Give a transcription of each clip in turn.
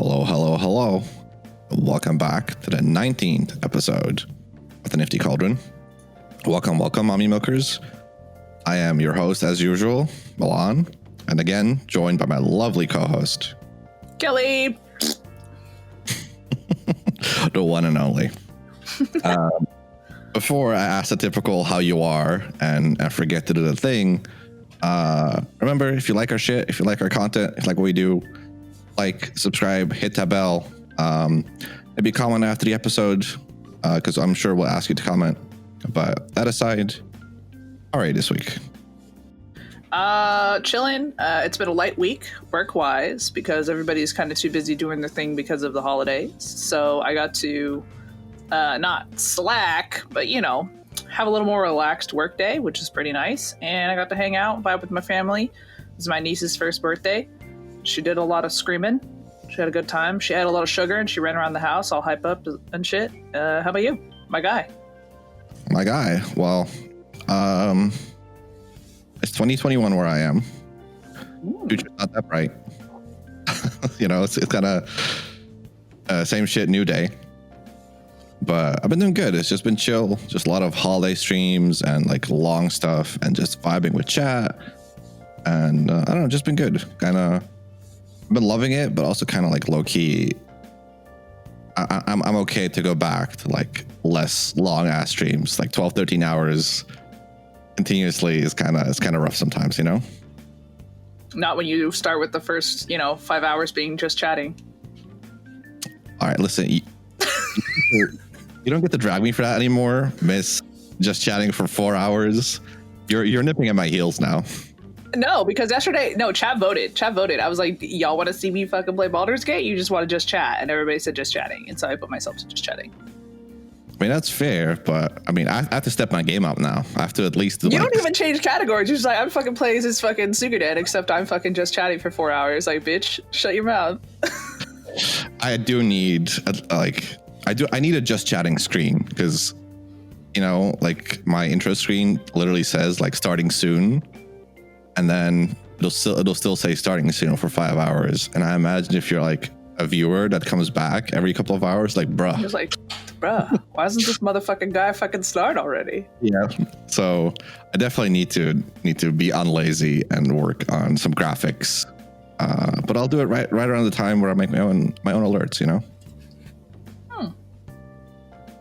Hello, hello, hello. Welcome back to the 19th episode of the Nifty Cauldron. Welcome, mommy milkers. I am your host, as usual, Milan, and again, joined by my lovely co-host, Kelly. the one and only. Before I ask the typical how you are and I forget to do the thing, remember, if you like our shit, if you like our content, if you like what we do, like, subscribe, hit that bell, maybe comment after the episode, because I'm sure we'll ask you to comment. But that aside, all right, this week. Chilling. It's been a light week work-wise because everybody's kind of too busy doing their thing because of the holidays. So I got to not slack, but have a little more relaxed work day, which is pretty nice. And I got to hang out, vibe with my family. It was my niece's first birthday. She did a lot of screaming. She had a good time. She had a lot of sugar and she ran around the house all hype up and shit. How about you, my guy? My guy. Well, it's 2021 where I am. Future's not that bright. It's kind of same shit, new day. But I've been doing good. It's just been chill. Just a lot of holiday streams and like long stuff and just vibing with chat. And I don't know, just been good. Kind of, I've been loving it, but also kind of like low key. I'm okay to go back to like less long ass streams, like 12, 13 hours continuously is kind of rough sometimes, Not when you start with the first, 5 hours being just chatting. All right, listen, you don't get to drag me for that anymore, miss. Just chatting for 4 hours. You're nipping at my heels now. No, because yesterday, chat voted. I was like, y'all want to see me fucking play Baldur's Gate? You just want to just chat. And everybody said just chatting. And so I put myself to just chatting. I mean, that's fair, but I mean, I have to step my game up now. I have to at least do. You don't even change categories. You're just like, I'm fucking playing this fucking Sugaden, except I'm fucking just chatting for 4 hours. Like, bitch, shut your mouth. I do need I need a just chatting screen because, like my intro screen literally says like starting soon, and then it'll still say starting soon for 5 hours. And I imagine if you're like a viewer that comes back every couple of hours, like, bruh. It's like, bruh, why doesn't this motherfucking guy fucking start already? Yeah. So I definitely need to be unlazy and work on some graphics. But I'll do it right around the time where I make my own alerts,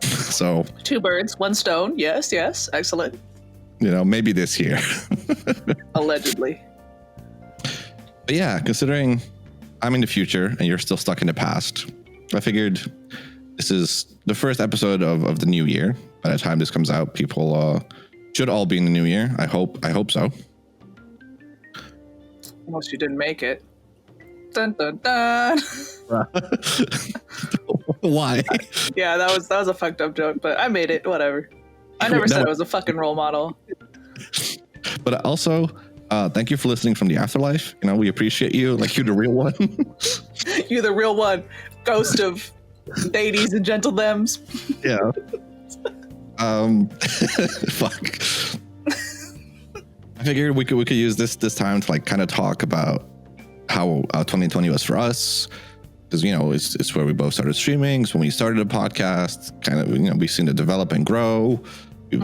So 2 birds, 1 stone. Yes, excellent. Maybe this year. Allegedly. But yeah, considering I'm in the future and you're still stuck in the past, I figured this is the first episode of the new year. By the time this comes out, people should all be in the new year. I hope so. Unless you didn't make it. Dun dun dun. Why? Yeah, that was a fucked up joke, but I made it. Whatever. I never said I was a fucking role model. But also, thank you for listening from the afterlife. We appreciate you. Like, you're the real one. You're the real one. Ghost of ladies and gentle thems. Yeah. Fuck. I figured we could use this time to like kind of talk about how 2020 was for us, because it's where we both started streaming. It's when we started a podcast. Kind of we've seen it develop and grow. I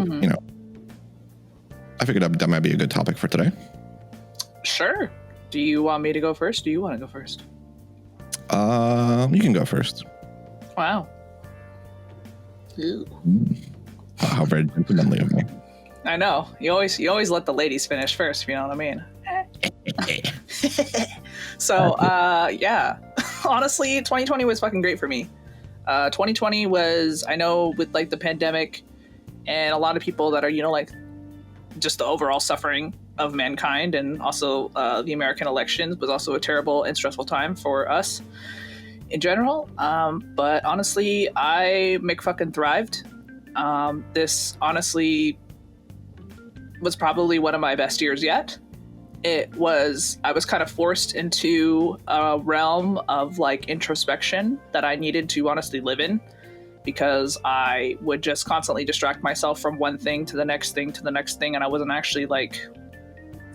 figured that might be a good topic for today. Sure. Do you want me to go first? Do you want to go first? You can go first. Wow. Ew. How very gentlemanly of me. I know. You always let the ladies finish first, if you know what I mean. So, yeah. Honestly, 2020 was fucking great for me. 2020 was, I know, with like the pandemic and a lot of people that are, like just the overall suffering of mankind, and also the American elections was also a terrible and stressful time for us in general. But honestly, I fucking thrived. This honestly was probably one of my best years yet. I was kind of forced into a realm of like introspection that I needed to honestly live in, because I would just constantly distract myself from one thing to the next thing to the next thing, and I wasn't actually like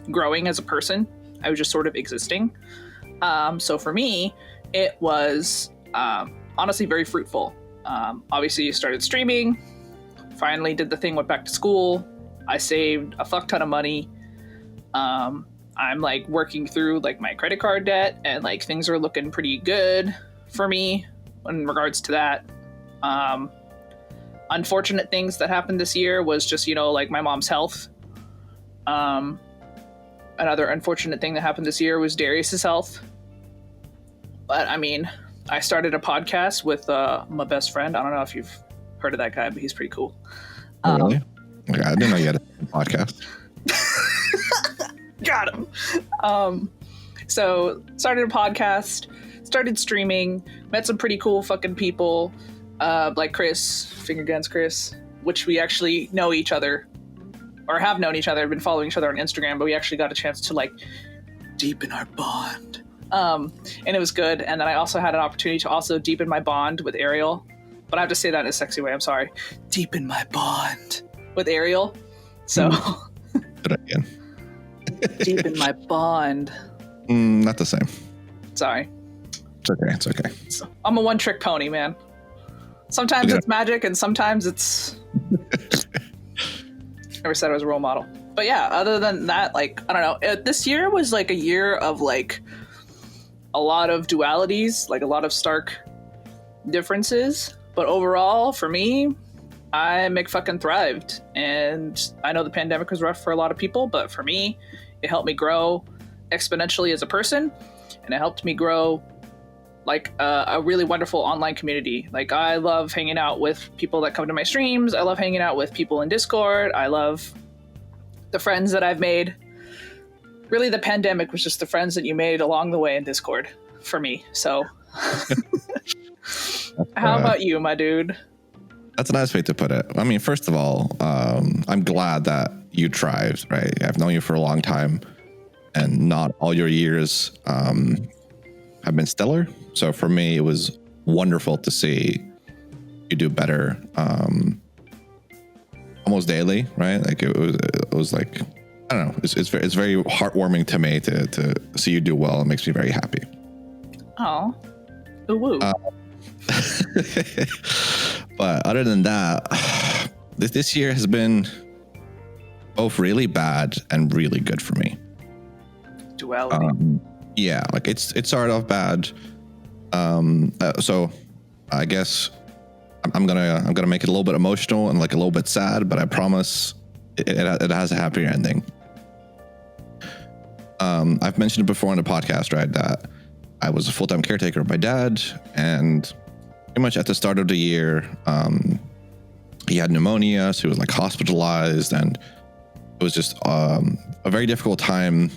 growing as a person. I was just sort of existing. So for me, it was honestly very fruitful. Obviously, started streaming, finally did the thing, went back to school. I saved a fuck ton of money. I'm like working through like my credit card debt, and like things are looking pretty good for me in regards to that. Unfortunate things that happened this year was just, like my mom's health. Another unfortunate thing that happened this year was Darius's health. But I mean, I started a podcast with my best friend. I don't know if you've heard of that guy, but he's pretty cool. Oh, really? Okay, I didn't know you had a podcast. Got him. So started a podcast, started streaming, met some pretty cool fucking people, like Chris, Finger Guns Chris, which we actually know each other, or have known each other, been following each other on Instagram, but we actually got a chance to like deepen our bond. And it was good. And then I also had an opportunity to also deepen my bond with Ariel, but I have to say that in a sexy way. I'm sorry. Deepen my bond with Ariel. So again. Deepen my bond. Not the same. Sorry. It's okay. So, I'm a one-trick pony, man. Sometimes it's magic, and sometimes it's... Never said I was a role model. But yeah, other than that, like, I don't know. This year was like a year of like a lot of dualities, like a lot of stark differences. But overall, for me, I fucking thrived. And I know the pandemic was rough for a lot of people, but for me, it helped me grow exponentially as a person, and it helped me grow like a really wonderful online community. Like, I love hanging out with people that come to my streams. I love hanging out with people in Discord. I love the friends that I've made. Really, the pandemic was just the friends that you made along the way in Discord for me. So how about you, my dude? That's a nice way to put it. I mean, first of all, I'm glad that you thrived, right? I've known you for a long time, and not all your years have been stellar. So for me, it was wonderful to see you do better almost daily, right? Like it was like, I don't know, it's very heartwarming to me to see you do well. It makes me very happy. Oh, woo. But other than that, this year has been both really bad and really good for me. Duality. Yeah, like it started off bad. So I guess I'm gonna make it a little bit emotional and like a little bit sad, but I promise it has a happier ending. I've mentioned it before on the podcast, right, that I was a full-time caretaker of my dad, and pretty much at the start of the year, he had pneumonia, so he was like hospitalized, and it was just a very difficult time.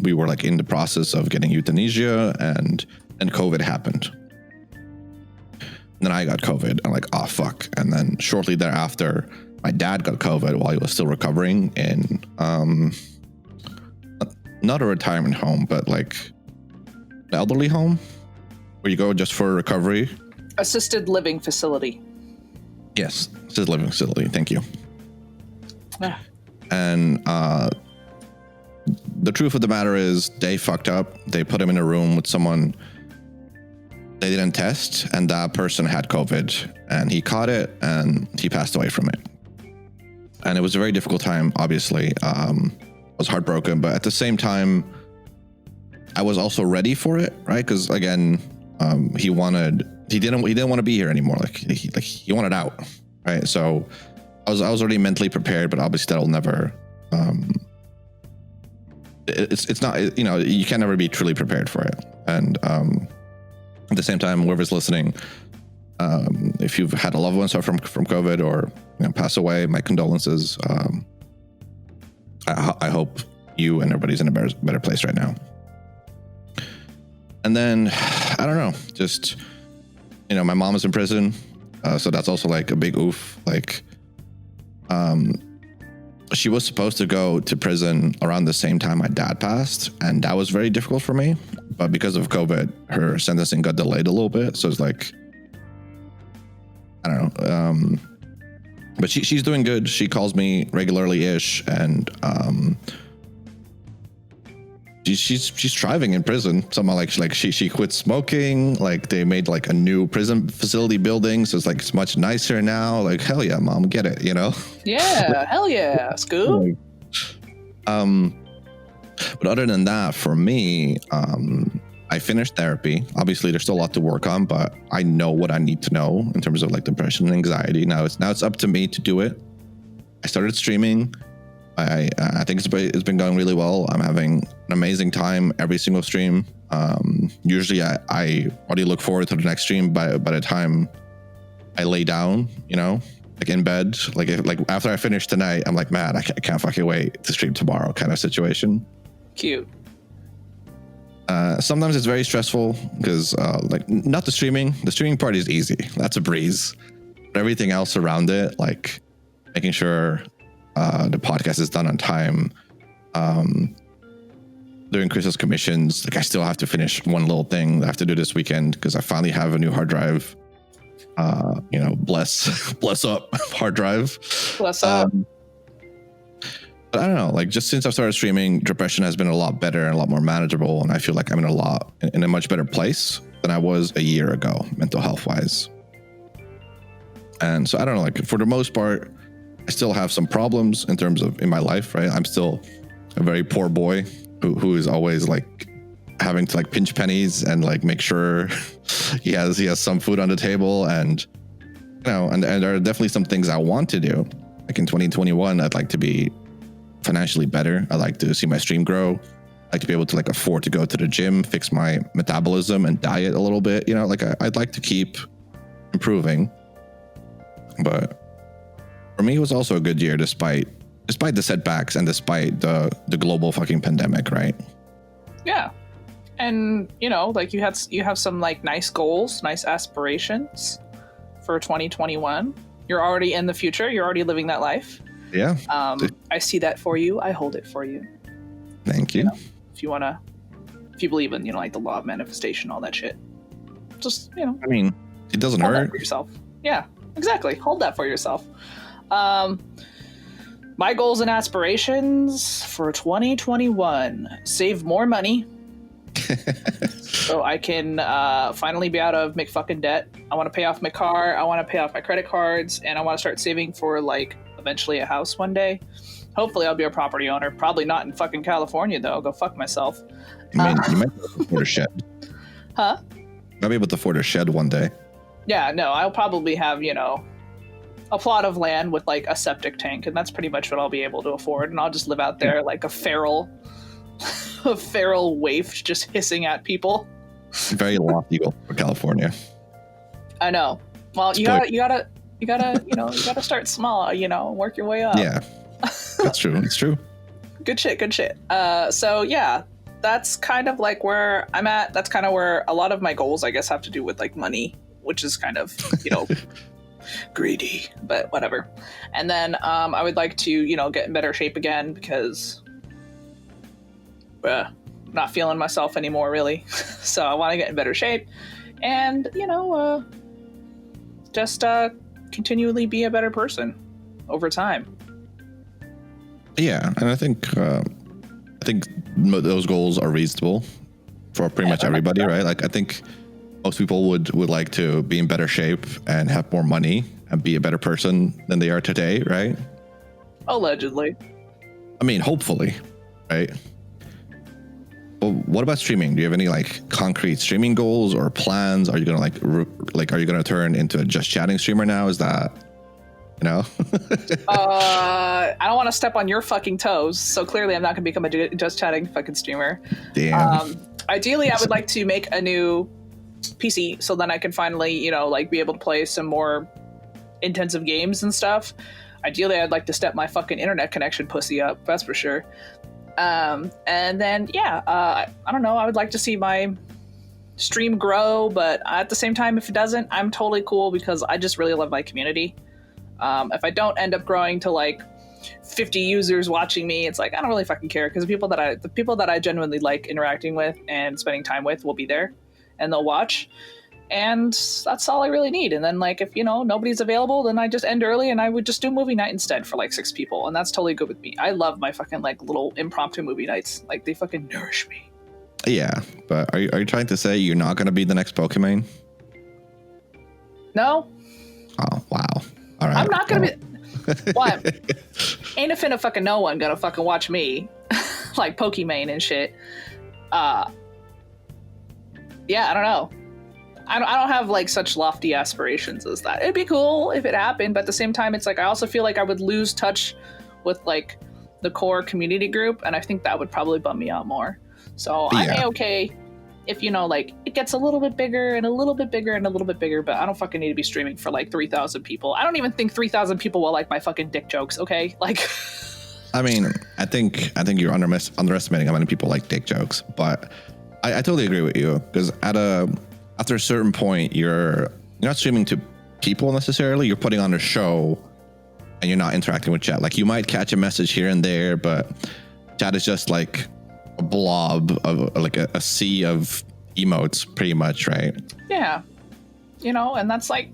We were like in the process of getting euthanasia, and COVID happened. And then I got COVID. I'm like, oh fuck. And then shortly thereafter, my dad got COVID while he was still recovering in not a retirement home, but like an elderly home where you go just for recovery. Assisted living facility. Yes, assisted living facility. Thank you. Ah. And the truth of the matter is they fucked up. They put him in a room with someone they didn't test, and that person had COVID, and he caught it, and he passed away from it. And it was a very difficult time, obviously. I was heartbroken, but at the same time, I was also ready for it, right? Because again, he didn't want to be here anymore. Like he wanted out, right? So I was already mentally prepared, but obviously that'll never. It's not, you can never be truly prepared for it. And at the same time, whoever's listening, if you've had a loved one suffer from COVID or pass away, my condolences. I hope you and everybody's in a better place right now. And then, I don't know, just, my mom is in prison. So that's also like a big oof. Like, she was supposed to go to prison around the same time my dad passed, and that was very difficult for me. But because of COVID, her sentencing got delayed a little bit. So it's like, I don't know. But she's doing good. She calls me regularly-ish, and she's thriving in prison. Somehow, like she quit smoking. Like they made like a new prison facility building, so it's much nicer now. Like hell yeah, mom, get it, you know? Yeah, hell yeah, Scoob. But other than that, for me, I finished therapy. Obviously, there's still a lot to work on, but I know what I need to know in terms of like depression and anxiety. Now it's up to me to do it. I started streaming. I think it's been going really well. I'm having an amazing time every single stream. Usually I already look forward to the next stream by the time I lay down, you know, like in bed. Like after I finish tonight, I'm like, man, I can't fucking wait to stream tomorrow kind of situation. Cute. Sometimes it's very stressful because like not the streaming. The streaming part is easy. That's a breeze. But everything else around it, like making sure the podcast is done on time, doing Chris's commissions. Like I still have to finish one little thing that I have to do this weekend because I finally have a new hard drive. You know, bless up hard drive. Bless up. But I don't know, like just since I've started streaming, depression has been a lot better and a lot more manageable, and I feel like I'm in a much better place than I was a year ago, mental health wise. And so I don't know, like for the most part, I still have some problems in terms of in my life, right? I'm still a very poor boy who is always like having to like pinch pennies and like make sure he has some food on the table, and you know, and there are definitely some things I want to do. Like in 2021, I'd like to be financially better. I'd like to see my stream grow. I'd like to be able to like afford to go to the gym, fix my metabolism and diet a little bit. You know, like I'd like to keep improving. But for me, it was also a good year despite the setbacks and despite the global fucking pandemic, right? Yeah. And you know, like you have some like nice goals, nice aspirations for 2021. You're already in the future. You're already living that life. Yeah. I see that for you. I hold it for you. Thank you. You know, if you believe in, you know, like the law of manifestation, all that shit. Just, you know. I mean, it doesn't hold hurt. That for yourself. Yeah, exactly. Hold that for yourself. My goals and aspirations for 2021: save more money. So I can finally be out of McFucking debt. I want to pay off my car. I want to pay off my credit cards, and I want to start saving for like eventually a house one day. Hopefully, I'll be a property owner. Probably not in fucking California though. Go fuck myself. You might be able to afford a shed. Huh? Might be able to afford a shed one day. Yeah, no, I'll probably have, you know, a plot of land with like a septic tank, and that's pretty much what I'll be able to afford. And I'll just live out there like a feral waif just hissing at people. Very lofty goal for California. I know. Well, you gotta start small, you know, work your way up. Yeah, that's true. It's true. Good shit. So yeah, that's kind of like where I'm at. That's kind of where a lot of my goals, I guess, have to do with like money, which is kind of, you know, greedy, but whatever. And then I would like to, you know, get in better shape again because not feeling myself anymore, really. So I want to get in better shape and, you know, just continually be a better person over time. Yeah, and I think those goals are reasonable for pretty much everybody, right? Like I think most people would like to be in better shape and have more money and be a better person than they are today, right? Allegedly. I mean, hopefully, right? But what about streaming? Do you have any like concrete streaming goals or plans? Are you gonna are you gonna turn into a just chatting streamer now? Is that, you know? I don't want to step on your fucking toes, so clearly I'm not gonna become a just chatting fucking streamer. Damn. Ideally, I would like to make a new PC so then I can finally, you know, like be able to play some more intensive games and stuff. Ideally, I'd like to step my fucking internet connection pussy up, that's for sure. And then, yeah, I don't know, I would like to see my stream grow, but at the same time, if it doesn't, I'm totally cool because I just really love my community. If I don't end up growing to like 50 users watching me, it's like I don't really fucking care because the people that I genuinely like interacting with and spending time with will be there and they'll watch. And that's all I really need. And then, like, if, you know, nobody's available, then I just end early and I would just do movie night instead for like 6 people. And that's totally good with me. I love my fucking like little impromptu movie nights. Like, they fucking nourish me. Yeah, but are you trying to say you're not going to be the next Pokemon? No. Oh, wow. All right. I'm not going to be... What? Ain't a finna fucking no one gonna fucking watch me. Like Pokemon and shit. Yeah, I don't know. I don't have like such lofty aspirations as that. It'd be cool if it happened, but at the same time, it's like I also feel like I would lose touch with like the core community group, and I think that would probably bum me out more. So I'm okay if, you know, like it gets a little bit bigger and a little bit bigger and a little bit bigger, but I don't fucking need to be streaming for like 3,000 people. I don't even think 3,000 people will like my fucking dick jokes. Okay, like. I mean, I think you're underestimating how many people like dick jokes, but I totally agree with you, because after a certain point, you're not streaming to people necessarily. You're putting on a show, and you're not interacting with chat. Like, you might catch a message here and there, but chat is just like a blob of like a sea of emotes, pretty much, right? Yeah, you know, and that's like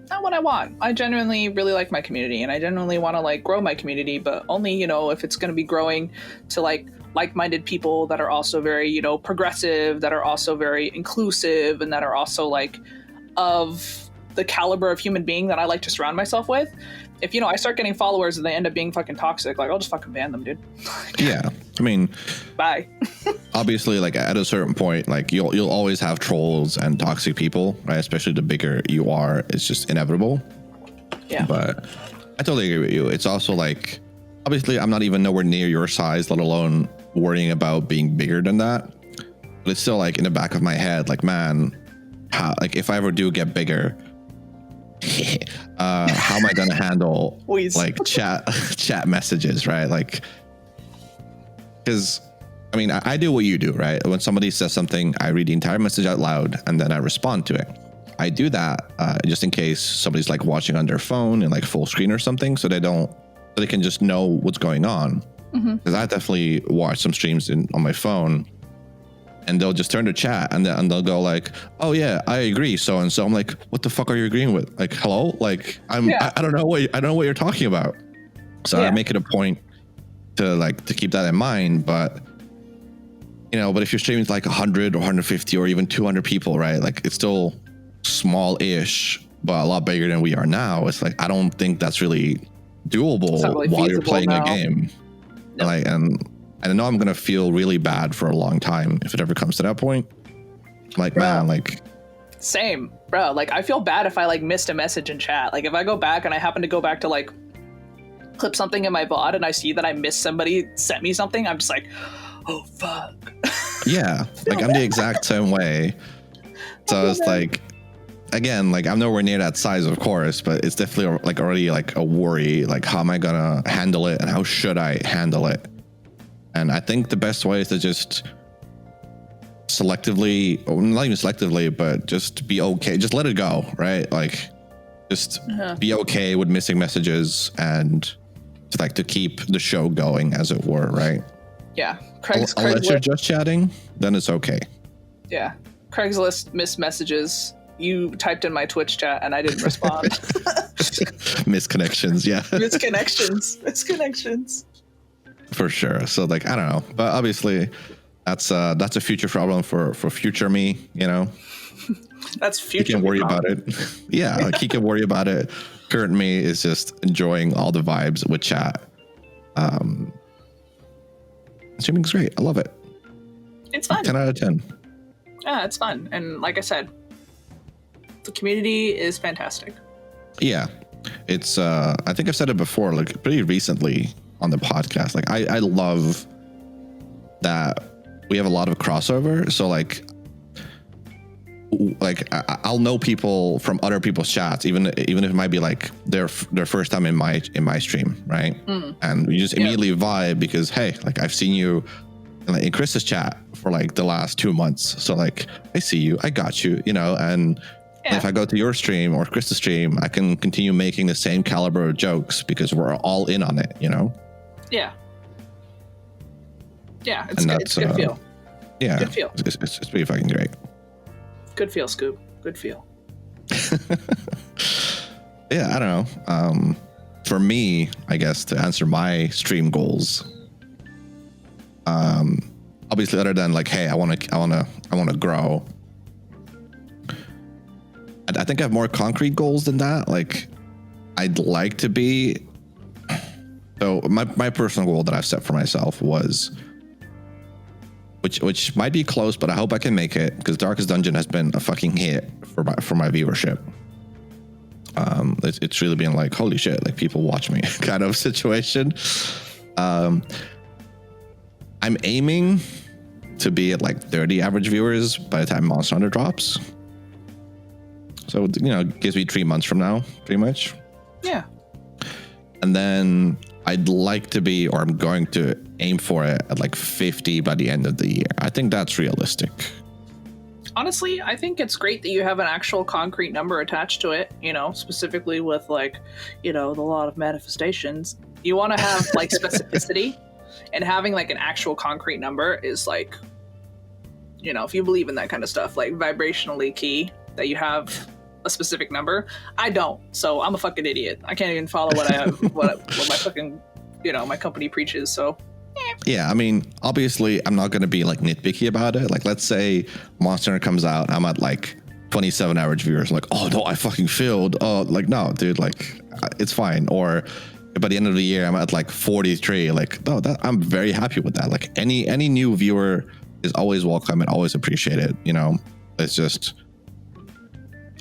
not what I want. I genuinely really like my community, and I genuinely want to like grow my community, but only, you know, if it's going to be growing to like-minded people that are also very, you know, progressive, that are also very inclusive, and that are also like of the caliber of human being that I like to surround myself with. If, you know, I start getting followers and they end up being fucking toxic, like, I'll just fucking ban them, dude. Yeah, I mean, bye. Obviously, like, at a certain point, like, you'll always have trolls and toxic people, right? Especially the bigger you are, it's just inevitable. Yeah. But I totally agree with you. It's also like, obviously, I'm not even nowhere near your size, let alone worrying about being bigger than that. But it's still like in the back of my head, like, man, like, if I ever do get bigger, how am I going to handle like chat messages, right? Like, because I mean, I do what you do, right? When somebody says something, I read the entire message out loud and then I respond to it. I do that just in case somebody's like watching on their phone in like full screen or something, so they can just know what's going on. Because I definitely watch some streams on my phone, and they'll just turn to chat and they'll go like, oh yeah, I agree, so and so. I'm like, what the fuck are you agreeing with? Like, hello? Like, I don't know what you're talking about. So I make it a point to keep that in mind. But you know, but if you're streaming to like 100 or 150 or even 200 people, right? Like, it's still small-ish, but a lot bigger than we are now. It's like, I don't think that's really doable while you're playing a game. Nope. Like, and I know I'm gonna feel really bad for a long time if it ever comes to that point. Like, bro, man, like, same, bro. Like, I feel bad if I like missed a message in chat. Like, if I go back and I happen to go back to like clip something in my VOD and I see that I missed somebody sent me something, I'm just like, oh fuck. Yeah, like, I'm the exact same way. So it's like, again, like, I'm nowhere near that size, of course, but it's definitely like already like a worry. Like, how am I gonna handle it, and how should I handle it? And I think the best way is to just selectively, or not even selectively, but just be okay. Just let it go, right? Like, just be okay with missing messages and to keep the show going, as it were, right? Yeah. Unless you're just chatting, then it's okay. Yeah. Craigslist missed messages. You typed in my Twitch chat and I didn't respond. Misconnections, yeah. Misconnections. For sure. So, like, I don't know, but obviously that's a future problem for future me, you know. That's future. He can worry about it. Yeah, like, he can worry about it. Current me is just enjoying all the vibes with chat. Streaming's great. I love it. It's fun. 10 out of 10. Yeah, it's fun. And like I said, the community is fantastic. Yeah. It's I think I've said it before, like, pretty recently on the podcast. Like, I love that we have a lot of crossover. So like I'll know people from other people's chats, even if it might be like their first time in my stream, right? And we just immediately vibe because, hey, like, I've seen you in Chris's chat for like the last 2 months, so like, I see you, I got you, you know. And if I go to your stream or Chris's stream, I can continue making the same caliber of jokes because we're all in on it, you know. Yeah, it's good. It's a good feel. Yeah, good feel. It's pretty fucking great. Good feel, Scoop. Good feel. Yeah, I don't know. For me, I guess to answer my stream goals, obviously other than like, hey, I want to grow. I think I have more concrete goals than that. Like, I'd like to be. So my personal goal that I've set for myself was, which might be close, but I hope I can make it, because Darkest Dungeon has been a fucking hit for my viewership. It's really been like, holy shit, like people watch me kind of situation. I'm aiming to be at like 30 average viewers by the time Monster Hunter drops. So, it gives me 3 months from now, pretty much. Yeah. And then I'd like to be, or I'm going to aim for it at like 50 by the end of the year. I think that's realistic. Honestly, I think it's great that you have an actual concrete number attached to it, specifically with like, the law of manifestations. You want to have like specificity, and having like an actual concrete number is like, if you believe in that kind of stuff, like vibrationally key that you have a specific number. I don't, so I'm a fucking idiot. I can't even follow what I have, what my fucking, my company preaches. So yeah, I mean, obviously, I'm not going to be like nitpicky about it. Like, let's say Monster Hunter comes out, I'm at like 27 average viewers. Like, oh no, I fucking failed. Oh, like no, dude, like it's fine. Or by the end of the year, I'm at like 43. Like, no, I'm very happy with that. Like, any new viewer is always welcome and always appreciated. It's just,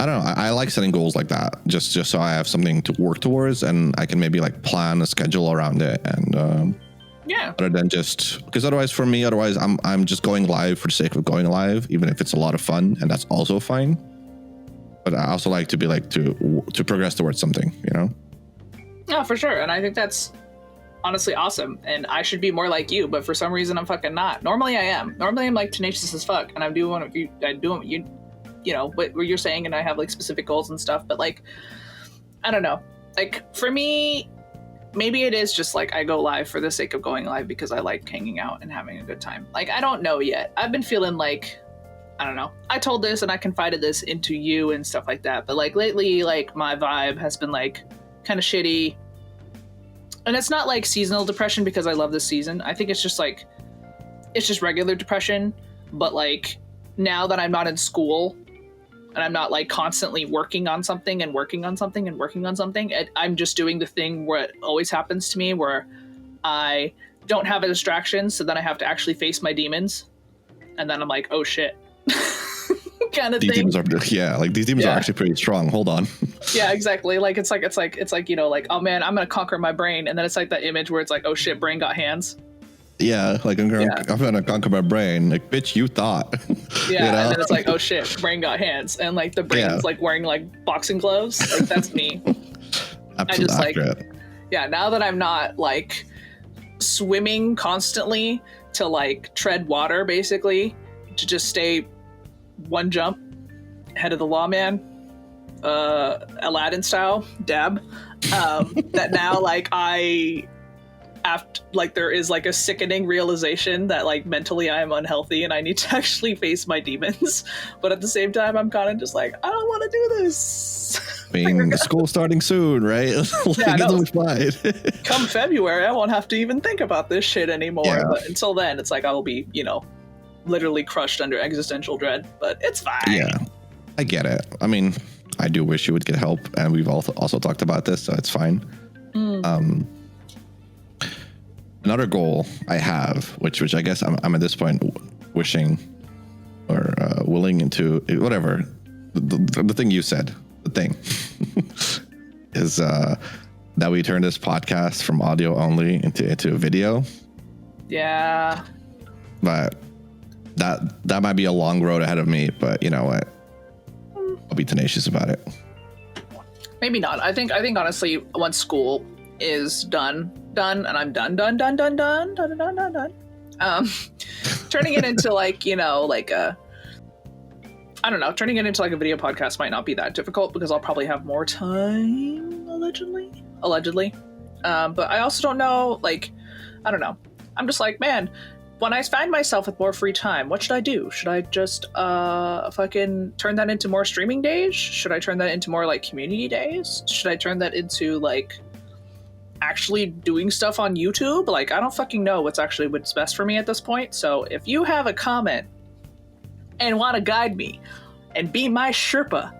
I don't know. I like setting goals like that, just so I have something to work towards, and I can maybe like plan a schedule around it. And yeah, other than just, because otherwise I'm just going live for the sake of going live, even if it's a lot of fun, and that's also fine. But I also like to be like to progress towards something, No, for sure. And I think that's honestly awesome. And I should be more like you, but for some reason I'm fucking not. Normally I am. Normally I'm like tenacious as fuck, and I'm doing what you're saying, and I have like specific goals and stuff. But like, I don't know. Like for me, maybe it is just like I go live for the sake of going live because I like hanging out and having a good time. Like, I don't know yet. I've been feeling like, I don't know. I told this and I confided this into you and stuff like that. But like lately, like my vibe has been like kind of shitty. And it's not like seasonal depression because I love this season. I think it's just like, it's just regular depression. But like now that I'm not in school and I'm not like constantly working on something and working on something and working on something, I'm just doing the thing where it always happens to me, where I don't have a distraction. So then I have to actually face my demons. And then I'm like, oh shit. Kind of these thing. Demons are these demons are actually pretty strong. Hold on. Yeah, exactly. Like it's like like, oh man, I'm gonna conquer my brain, and then it's like that image where it's like, oh shit, brain got hands. Yeah, like I'm gonna conquer my brain. Like, bitch, you thought. Yeah, and then it's like, oh shit, brain got hands, and like the brain's like wearing like boxing gloves. Like that's me. Absolutely I just accurate. like, yeah. Now that I'm not like swimming constantly to like tread water, basically to just stay one jump ahead of the lawman, Aladdin style dab. That now like after like there is like a sickening realization that like mentally I am unhealthy and I need to actually face my demons, but at the same time I'm kind of just like, I don't want to do this. I mean, school's starting soon, right? Yeah, no. Fine. Come February I won't have to even think about this shit anymore. Yeah. But until then it's like I will be literally crushed under existential dread, but it's fine. Yeah, I get it. I mean, I do wish you would get help, and we've also talked about this, so it's fine. Another goal I have, which I guess I'm at this point wishing or willing into, whatever, the thing you said, the thing is that we turn this podcast from audio only into a video. Yeah. But that might be a long road ahead of me, but you know what? I'll be tenacious about it. Maybe not. I think honestly, once school is done, and I'm done, turning it into like, like a, I don't know, turning it into like a video podcast might not be that difficult because I'll probably have more time, allegedly. But I also don't know, like, I don't know. I'm just like, man, when I find myself with more free time, what should I do? Should I just fucking turn that into more streaming days? Should I turn that into more like community days? Should I turn that into like actually doing stuff on YouTube? Like, I don't fucking know what's best for me at this point. So if you have a comment and want to guide me and be my Sherpa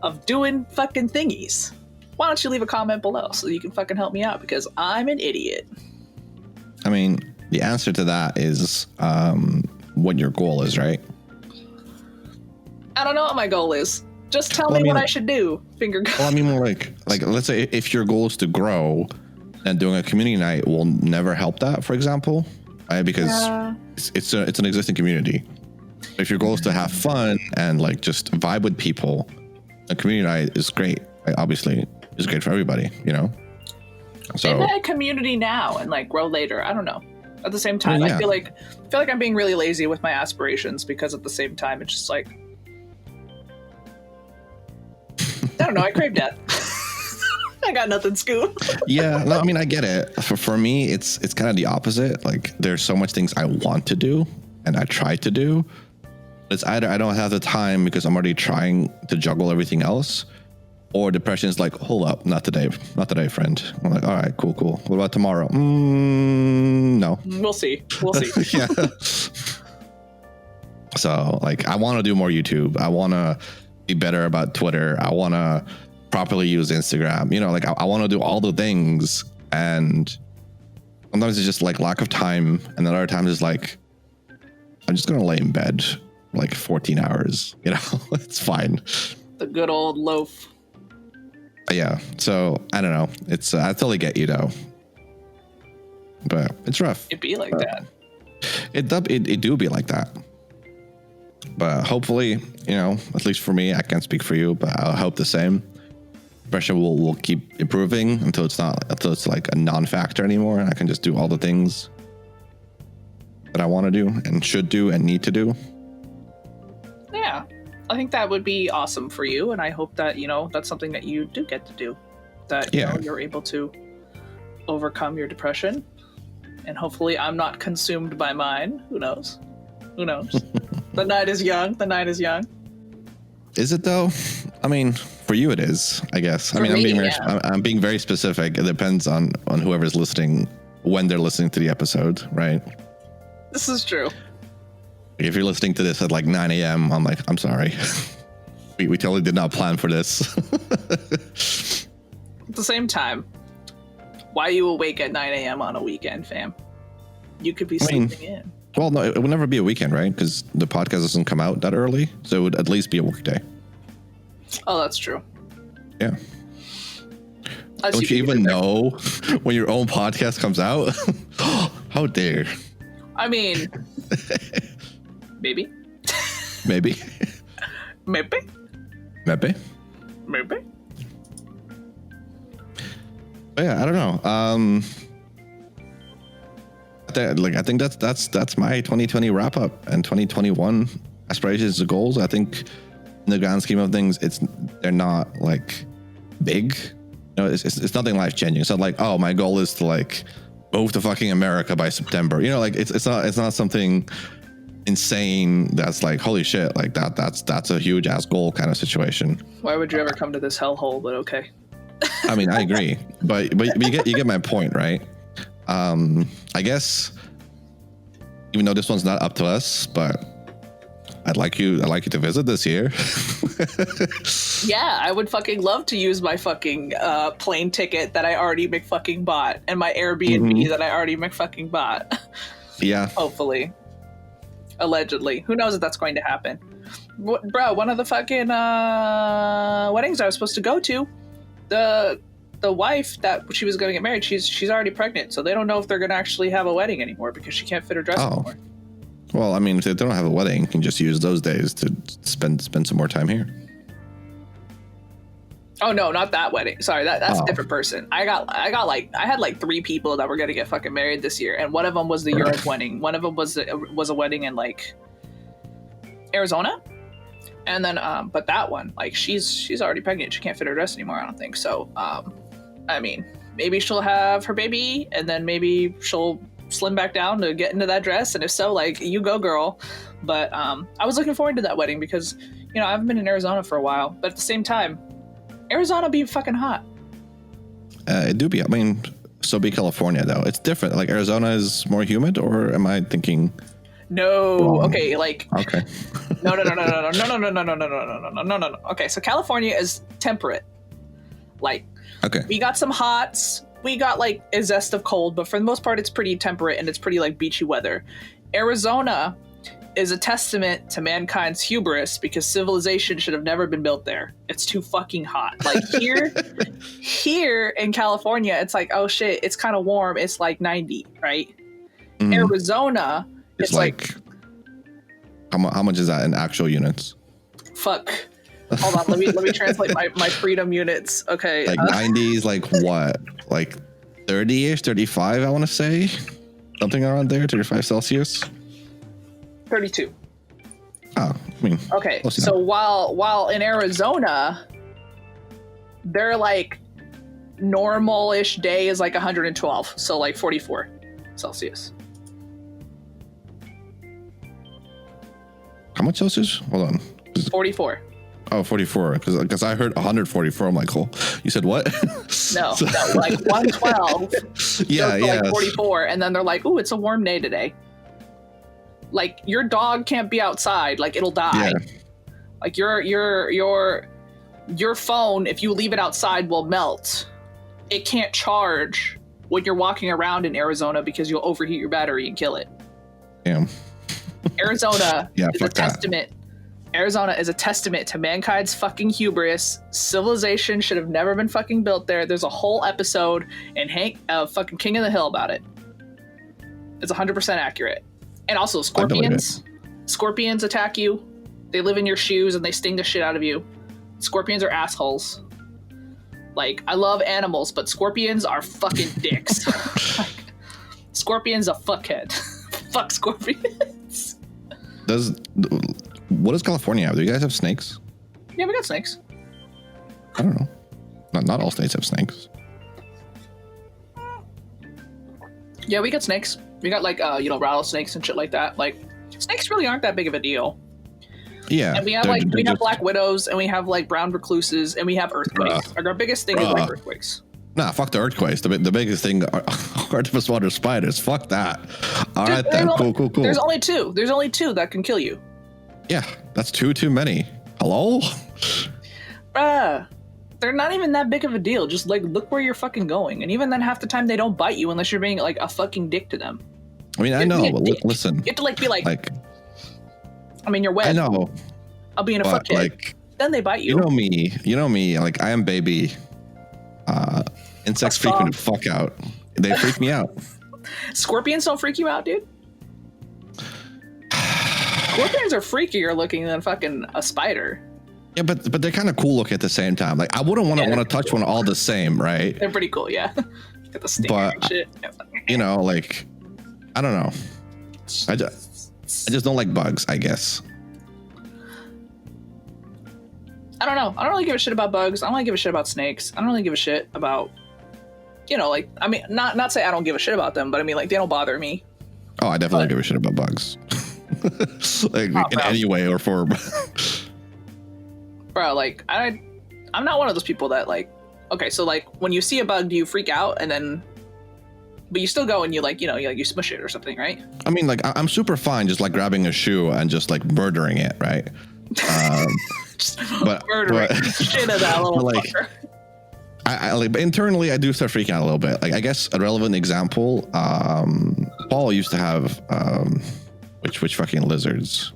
of doing fucking thingies, why don't you leave a comment below so you can fucking help me out, because I'm an idiot. I mean, the answer to that is what your goal is, right? I don't know what my goal is. Just tell me what I should do. Finger guns. Well, I mean, like let's say if your goal is to grow, then doing a community night will never help that, for example, right? Because it's an existing community. If your goal is to have fun and like just vibe with people, a community night is great. Like, obviously, it's great for everybody, you know. So maybe a community now and like grow later. I don't know. At the same time, yeah. I feel like I'm being really lazy with my aspirations, because at the same time, it's just like I don't know. I crave death. I got nothing, Scoot. Yeah, no, I mean, I get it. For me, it's kind of the opposite. Like, there's so much things I want to do and I try to do. It's either I don't have the time because I'm already trying to juggle everything else, or depression is like, hold up, not today, friend. I'm like, all right, cool. What about tomorrow? No. We'll see. Yeah. So, like, I want to do more YouTube. I want to be better about Twitter. I want to properly use Instagram. You know, like, I want to do all the things. And sometimes it's just like lack of time. And then other times it's like, I'm just going to lay in bed like 14 hours. You know, it's fine. The good old loaf. Yeah. So, I don't know. It's, I totally get you though. But it's rough. It'd be like that. It do be like that. But hopefully, you know, at least for me, I can't speak for you, but I hope the same. Pressure will keep improving until it's like a non-factor anymore, and I can just do all the things that I want to do and should do and need to do. Yeah, I think that would be awesome for you, and I hope that, you know, that's something that you do get to do. That you know, you're able to overcome your depression, and hopefully I'm not consumed by mine. Who knows? The night is young. Is it though? I mean, for you it is, I guess. For I'm being very specific. It depends on whoever's listening, when they're listening to the episode, right? This is true. If you're listening to this at like 9 a.m., I'm like, I'm sorry. we totally did not plan for this. At the same time, why are you awake at 9 a.m. on a weekend, fam? You could be sleeping in. Well, no, it would never be a weekend, right? Because the podcast doesn't come out that early. So it would at least be a work day. Oh, that's true. Yeah. Don't you even know when your own podcast comes out? How dare. I mean, maybe. Maybe. Maybe. Maybe. Maybe. But yeah, I don't know. I think that's my 2020 wrap up and 2021 aspirations and goals. I think in the grand scheme of things, they're not like big. You know, it's nothing life changing. It's not like, oh, my goal is to like move to fucking America by September. You know, like it's not something insane that's like, holy shit, like that's a huge ass goal kind of situation. Why would you ever come to this hellhole? But okay. I mean, I agree, but you get my point, right? I guess even though this one's not up to us, but I'd like you to visit this year. Yeah, I would fucking love to use my fucking plane ticket that I already McFucking bought and my Airbnb that I already McFucking bought. Yeah. Hopefully. Allegedly. Who knows if that's going to happen. Bro, one of the fucking weddings I was supposed to go to, the wife that she was going to get married, she's already pregnant, so they don't know if they're going to actually have a wedding anymore because she can't fit her dress anymore. Well, I mean, if they don't have a wedding, you can just use those days to spend some more time here. Oh no, not that wedding. Sorry, that's a different person. I had like 3 people that were going to get fucking married this year, and one of them was the Europe wedding. One of them was a wedding in like Arizona. And then but that one, like she's already pregnant. She can't fit her dress anymore, I don't think. So I mean, maybe she'll have her baby and then maybe she'll slim back down to get into that dress? And if so, like, you go, girl. But I was looking forward to that wedding because, you know, I haven't been in Arizona for a while. But at the same time, Arizona be fucking hot. It do be. I mean, so be California though. It's different. Like Arizona is more humid, or am I thinking? No. Okay. Like. Okay. No. Okay. So California is temperate. Like. Okay. We got some hots. We got like a zest of cold, but for the most part, it's pretty temperate and it's pretty like beachy weather. Arizona is a testament to mankind's hubris because civilization should have never been built there. It's too fucking hot. Like here in California, it's like, oh shit, it's kind of warm. It's like 90, right? Mm. Arizona, it's like how much is that in actual units? Fuck. Hold on, let me translate my freedom units. Okay. Like 90s, like what? Like 30-ish, 35, I want to say. Something around there, 35 Celsius. 32. Oh, I mean. Okay, so while in Arizona, they're like normal-ish day is like 112, so like 44 Celsius. How much Celsius? Hold on. 44. Oh, 44. Because I heard 144. I'm like, oh, you said what? No, like 112. Yeah. Like 44, and then they're like, ooh, it's a warm day today. Like your dog can't be outside, like it'll die. Yeah. Like your phone, if you leave it outside, will melt. It can't charge when you're walking around in Arizona because you'll overheat your battery and kill it. Yeah. Arizona is a testament. Arizona is a testament to mankind's fucking hubris. Civilization should have never been fucking built there. There's a whole episode in fucking King of the Hill about it. It's 100% accurate. And also scorpions. Scorpions attack you. They live in your shoes and they sting the shit out of you. Scorpions are assholes. Like, I love animals, but scorpions are fucking dicks. Like, scorpions a fuckhead. Fuck scorpions. What does California have? Do you guys have snakes? Yeah, we got snakes. I don't know. Not all states have snakes. Yeah, we got snakes. We got like rattlesnakes and shit like that. Like, snakes really aren't that big of a deal. Yeah. And we have we have black widows and we have like brown recluses and we have earthquakes. Like our biggest thing is like earthquakes. Nah, fuck the earthquakes. The biggest thing are Artemis water spiders. Fuck that. All right, then. Cool. There's only two. There's only two that can kill you. Yeah, that's too many. Hello? They're not even that big of a deal. Just like look where you're fucking going. And even then half the time they don't bite you unless you're being like a fucking dick to them. I mean, I know, but listen. You have to like be like I mean, you're wet. I know. I'll be in a fuckhead. Like, then they bite you. You know me, like I am baby. Insects freak me the fuck out. They freak me out. Scorpions don't freak you out, dude? Scorpions are freakier looking than fucking a spider. Yeah, but they're kind of cool looking at the same time. Like I wouldn't want to touch one all the same, right? They're pretty cool, yeah. Got the stinger and shit. You know, like I don't know. I just don't like bugs, I guess. I don't know. I don't really give a shit about bugs. I don't really give a shit about snakes. I don't really give a shit about, like, I mean, not say I don't give a shit about them, but I mean, like, they don't bother me. Oh, I definitely give a shit about bugs. Like in any way or form. Bro, like, I'm not one of those people that like, okay, so like when you see a bug, do you freak out and then, but you still go and you like, you smush it or something, right? I mean, like, I'm super fine just like grabbing a shoe and just like murdering it, right? But murdering shit of that little like, fucker. I like, but internally, I do start freaking out a little bit. Like, I guess a relevant example, Paul used to have, which fucking lizards?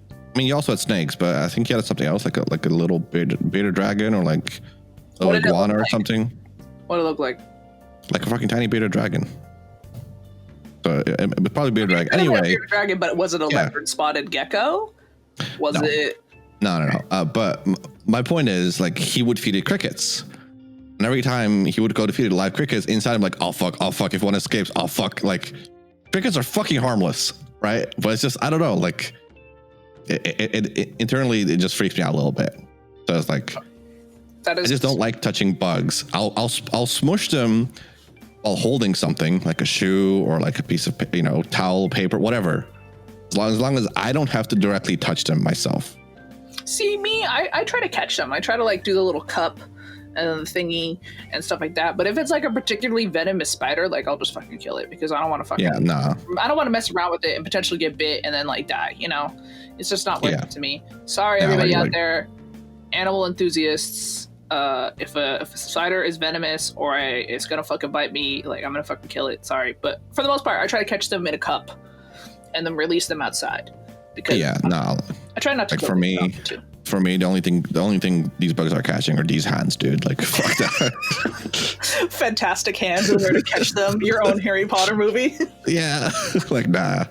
I mean, you also had snakes, but I think he had something else, like a little beta dragon or like a iguana or something. What did it look like? Like a fucking tiny beta dragon. So it would probably be a dragon. Anyway, beta dragon, but was it a leopard spotted gecko? Was it? No. But my point is, like, he would feed it crickets. And every time he would go to feed it live crickets, inside I'm like, oh fuck, if one escapes, oh fuck. Like, crickets are fucking harmless, right? But it's just, I don't know, like, it internally, it just freaks me out a little bit. So it's like, I just don't like touching bugs. I'll smush them while holding something like a shoe or like a piece of, towel, paper, whatever. As long as I don't have to directly touch them myself. See, me, I try to catch them. I try to like do the little cup and the thingy and stuff like that. But if it's like a particularly venomous spider, like I'll just fucking kill it because I don't want to fucking. Yeah, nah. I don't want to mess around with it and potentially get bit and then like die. It's just not worth it to me. Sorry, everybody out there, animal enthusiasts. If a spider is venomous or it's gonna fucking bite me, like I'm gonna fucking kill it. Sorry, but for the most part, I try to catch them in a cup and then release them outside. Because I try not to. Like for me, the only thing these bugs are catching are these hands, dude. Like fuck that. Fantastic hands in there to catch them. Your own Harry Potter movie. Yeah, like nah.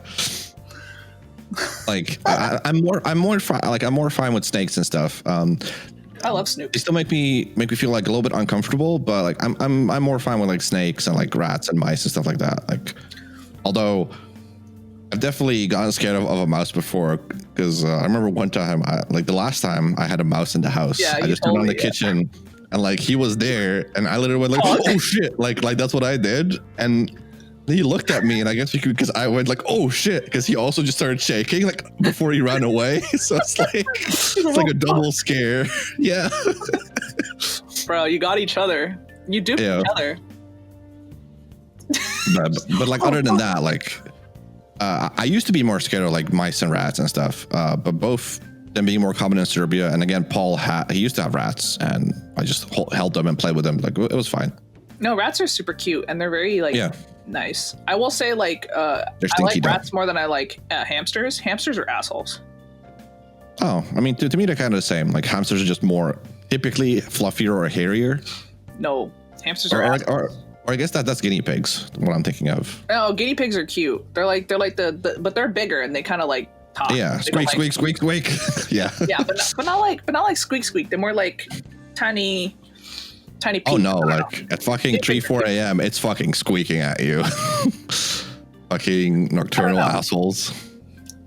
Like I'm more fine with snakes and stuff. I love Snoop. They still make me feel like a little bit uncomfortable, but like I'm more fine with like snakes and like rats and mice and stuff like that. Like, although I've definitely gotten scared of a mouse before because I remember one time, the last time I had a mouse in the house. Yeah, I just turned on the kitchen and like he was there and I literally went like, oh shit, like that's what I did. And he looked at me and I guess because I went like, oh shit, because he also just started shaking like before he ran away. So it's like a double scare. Yeah. Bro, you got each other. You duped each other. But like other than that, like I used to be more scared of like mice and rats and stuff. But both them being more common in Serbia, and again, Paul he used to have rats, and I just held them and played with them. Like it was fine. No, rats are super cute, and they're very like nice. I will say like I like rats more than I like hamsters. Hamsters are assholes. Oh, I mean, to me they're kind of the same. Like hamsters are just more typically fluffier or hairier. No, hamsters are assholes. Or I guess that's guinea pigs. What I'm thinking of. Oh, guinea pigs are cute. They're like the but they're bigger and they kind of like talk. Yeah, squeak, squeak, squeak, squeak. Yeah. Yeah, but not like squeak, squeak. They're more like tiny. Oh no! Like at fucking 3-4 a.m., it's fucking squeaking at you. Fucking nocturnal assholes.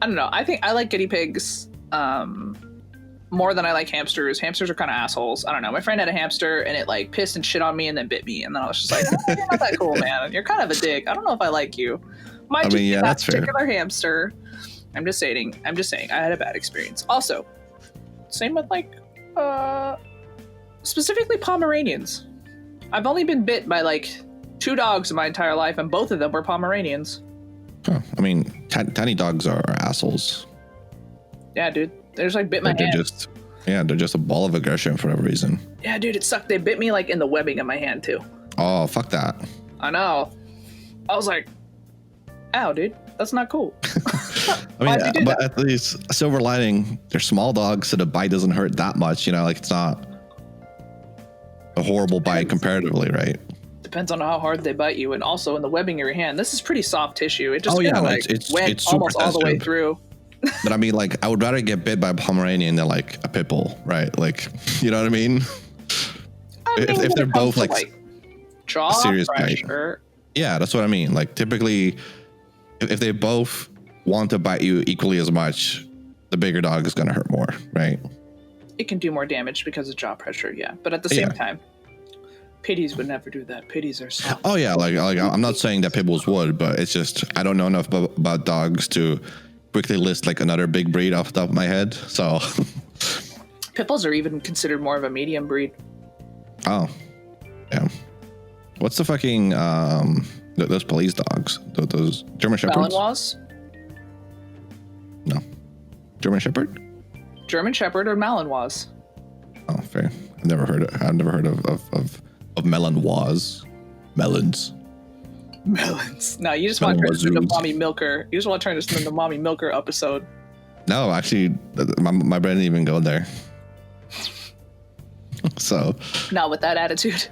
I don't know. I think I like guinea pigs more than I like hamsters. Hamsters are kind of assholes. I don't know. My friend had a hamster and it like pissed and shit on me and then bit me. And then I was just like, you're not that cool, man. You're kind of a dick. I don't know if I like you. That's particular fair. Hamster. I'm just saying. I had a bad experience. Also, same with like specifically Pomeranians. I've only been bit by like 2 dogs in my entire life, and both of them were Pomeranians. Huh. I mean, tiny dogs are assholes. Yeah, dude. They just like bit my hand. They're just a ball of aggression for whatever reason. Yeah, dude, it sucked. They bit me like in the webbing of my hand too. Oh, fuck that. I know. I was like, ow, dude. That's not cool. I mean, but at least a silver lining, they're small dogs, so the bite doesn't hurt that much. Like it's not a horrible bite comparatively, right? Depends on how hard they bite you, and also in the webbing of your hand. This is pretty soft tissue. It just it's went almost all the way through. But I mean, like, I would rather get bit by a Pomeranian than like a pit bull, right? Like, you know what I mean? If they're both like jaw serious pressure. Bite. Yeah, that's what I mean. Like, typically, if they both want to bite you equally as much, the bigger dog is going to hurt more, right? It can do more damage because of jaw pressure, yeah. But at the same time, pitties would never do that. Pitties are soft. Oh yeah, like I'm not saying that pit bulls would, but it's just I don't know enough about dogs to quickly list like another big breed off the top of my head. So pit bulls are even considered more of a medium breed. Oh, yeah. What's the fucking those police dogs? Those German shepherds? Malinois? No, German shepherd. German Shepherd or Malinois? Oh, fair. I've never heard of Malinois. Melons. No, you just want to turn this into Mommy Milker. You just want to turn this into the Mommy Milker episode. No, actually, my brain didn't even go there. So. Not with that attitude.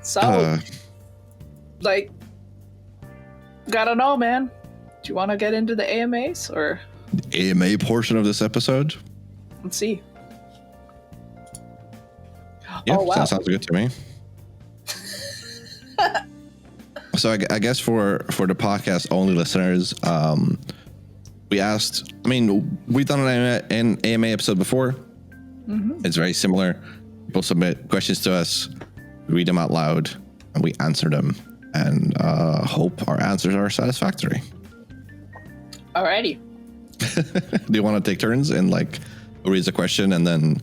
So, like, gotta know, man. Do you want to get into the AMAs or? The AMA portion of this episode? Let's see. Yeah, oh, wow. That sounds good to me. So I guess for the podcast only listeners, we asked. I mean, we've done an AMA episode before. Mm-hmm. It's very similar. People submit questions to us. read them out loud, and we answer them, and hope our answers are satisfactory. Alrighty. Do you want to take turns and like read the question and then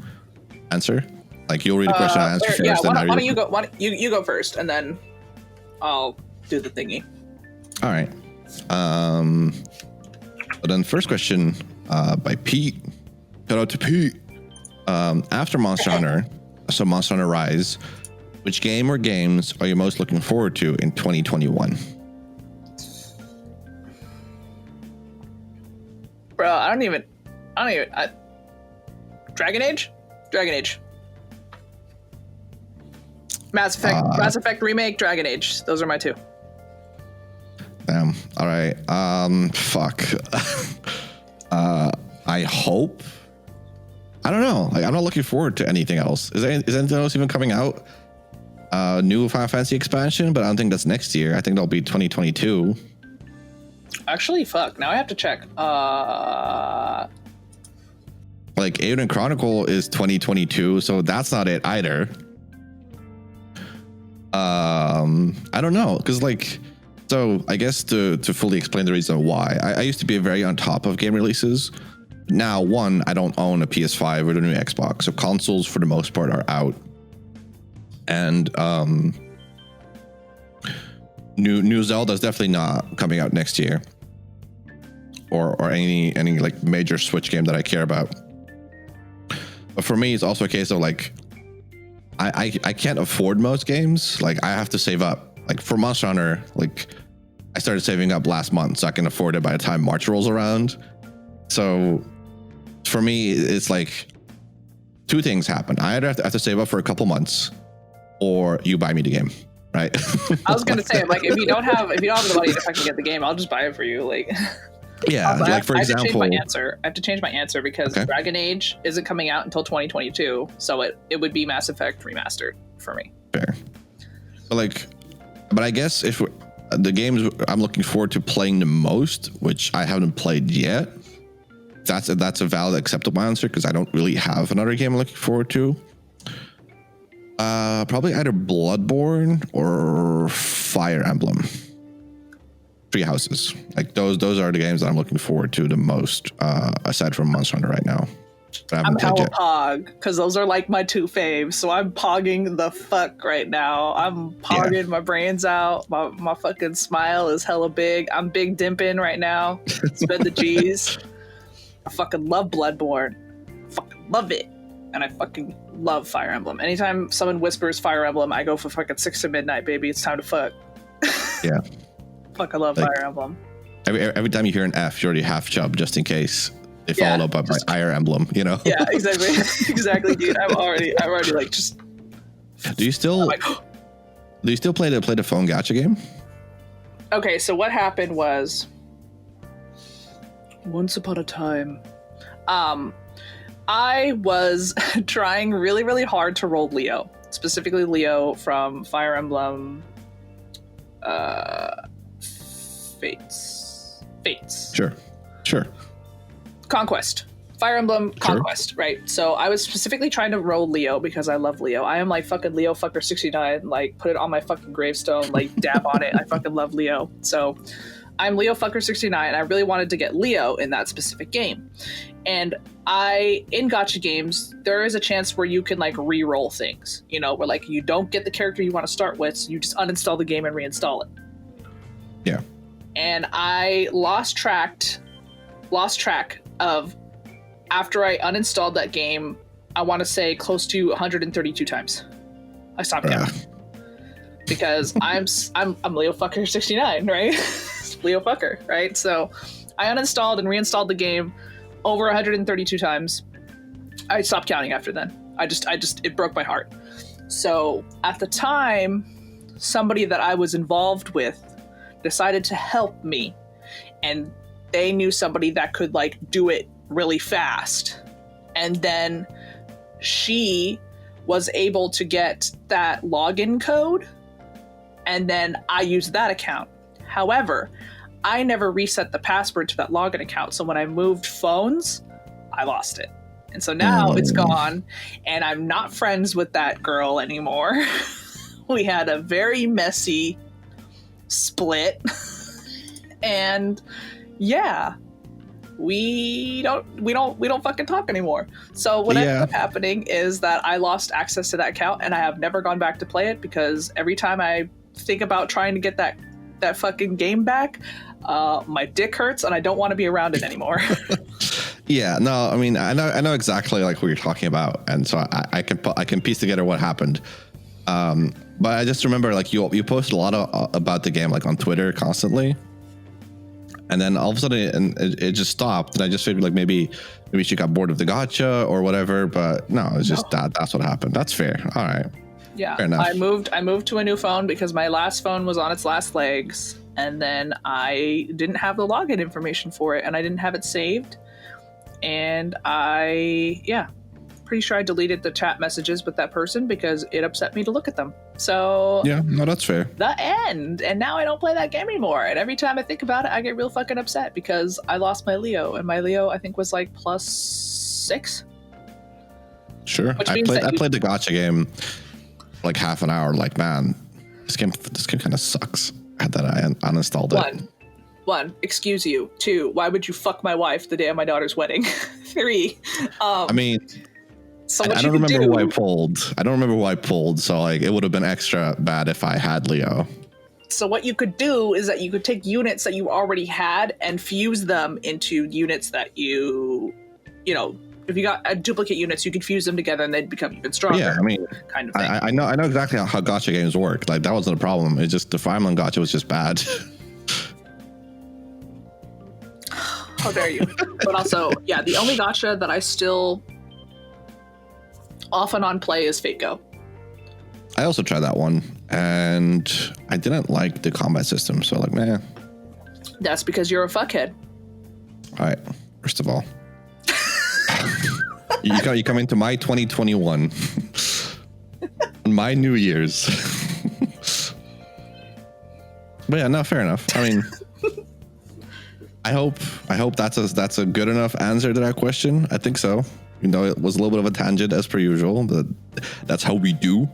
answer? Like you'll read a question, I answer first. Yeah, why don't you go? You go first, and then I'll do the thingy. All right. But then first question by Pete. Shout out to Pete. After Monster Hunter, so Monster Hunter Rise, which game or games are you most looking forward to in 2021? Bro, I don't even. Dragon Age. Mass Effect remake, Dragon Age. Those are my two. Damn. All right. Fuck. I hope. I don't know. Like, I'm not looking forward to anything else. Is anything else even coming out? New Final Fantasy expansion, but I don't think that's next year. I think that'll be 2022. Actually, fuck. Now I have to check. Like Aiden Chronicle is 2022, so that's not it either. I don't know, because like, so I guess to fully explain the reason why, I used to be very on top of game releases. Now, one, I don't own a PS5 or the new Xbox, so consoles for the most part are out. And new Zelda's definitely not coming out next year, or any like major Switch game that I care about. But for me, it's also a case of like, I can't afford most games. Like I have to save up. Like for Monster Hunter, like I started saving up last month so I can afford it by the time March rolls around. So for me, it's like two things happen. I either have to save up for a couple months, or you buy me the game, right? I was gonna say, like, if you don't have the money to fucking get the game, I'll just buy it for you. Like, yeah, also, like for example, I have to change my answer because Dragon Age isn't coming out until 2022, so it would be Mass Effect remastered for me. Fair, but I guess if the games I'm looking forward to playing the most, which I haven't played yet, that's a valid, acceptable answer because I don't really have another game I'm looking forward to. Probably either Bloodborne or Fire Emblem. Three Houses. Like those are the games that I'm looking forward to the most, aside from Monster Hunter right now. I'm hella pog because those are like my two faves. So I'm pogging the fuck right now. I'm pogging my brains out. My fucking smile is hella big. I'm big dimping right now. Spend the G's. I fucking love Bloodborne. Fucking love it. And I fucking love Fire Emblem. Anytime someone whispers Fire Emblem, I go for fucking 6 to midnight, baby. It's time to fuck. Yeah. Fuck, I love Fire Emblem. Every time you hear an F, you're already half chub, just in case they follow up by Fire Emblem, you know? Yeah, exactly. Exactly, dude. I'm already like just. Do you still play the phone gacha game? Okay, so what happened was, once upon a time, I was trying really, really hard to roll Leo, specifically Leo from Fire Emblem Fates. Sure. Conquest. Fire Emblem Conquest, right? So I was specifically trying to roll Leo because I love Leo. I am like fucking Leo fucker 69, like put it on my fucking gravestone, like dab on it. I fucking love Leo. So I'm Leo fucker 69 and I really wanted to get Leo in that specific game. And in gacha games, there is a chance where you can like re-roll things, you know, where like you don't get the character you want to start with, so you just uninstall the game and reinstall it. Yeah. And I lost track of, after I uninstalled that game, I want to say close to 132 times. I stopped counting. Because I'm Leo fucker 69, right? Leo fucker, right? So I uninstalled and reinstalled the game over 132 times. I stopped counting after then. It broke my heart. So at the time, somebody that I was involved with decided to help me, and they knew somebody that could like do it really fast. And then she was able to get that login code, and then I used that account. However, I never reset the password to that login account, so when I moved phones, I lost it. And so now it's gone, and I'm not friends with that girl anymore. We had a very messy split. And yeah, we don't fucking talk anymore. So what ended up happening is that I lost access to that account, and I have never gone back to play it, because every time I think about trying to get that fucking game back, my dick hurts and I don't want to be around it anymore. Yeah, no, I mean, I know exactly like what you're talking about, and so I can piece together what happened. But I just remember like you posted a lot about the game like on Twitter constantly, and then all of a sudden it just stopped, and I just figured like maybe she got bored of the gacha or whatever. But no, it's just that's what happened. That's fair. All right. Yeah, fair enough. I moved to a new phone because my last phone was on its last legs, and then I didn't have the login information for it, and I didn't have it saved, and pretty sure I deleted the chat messages with that person because it upset me to look at them. So yeah, no, that's fair. The end. And now I don't play that game anymore. And every time I think about it, I get real fucking upset because I lost my Leo, and my Leo I think was like +6. Sure. I played the gacha game like half an hour. Like, man, this game kind of sucks. I uninstalled it. One, excuse you. 2, why would you fuck my wife the day of my daughter's wedding? 3, I mean, so I don't remember who I pulled. I don't remember who I pulled, so like it would have been extra bad if I had Leo. So what you could do is that you could take units that you already had and fuse them into units that you know, if you got duplicate units, you could fuse them together and they'd become even stronger. Yeah, I mean, kind of thing. I know exactly how gacha games work. Like that wasn't a problem. It's just the Fire Emblem gacha was just bad. How dare you? But also, yeah, the only gacha that I still off and on play is Fate Go. I also tried that one, and I didn't like the combat system. So like, man. That's because you're a fuckhead. All right. First of all, you come into my 2021, my New Year's. But yeah, no, fair enough. I mean, I hope that's a good enough answer to that question. I think so. You know, it was a little bit of a tangent as per usual, but that's how we do.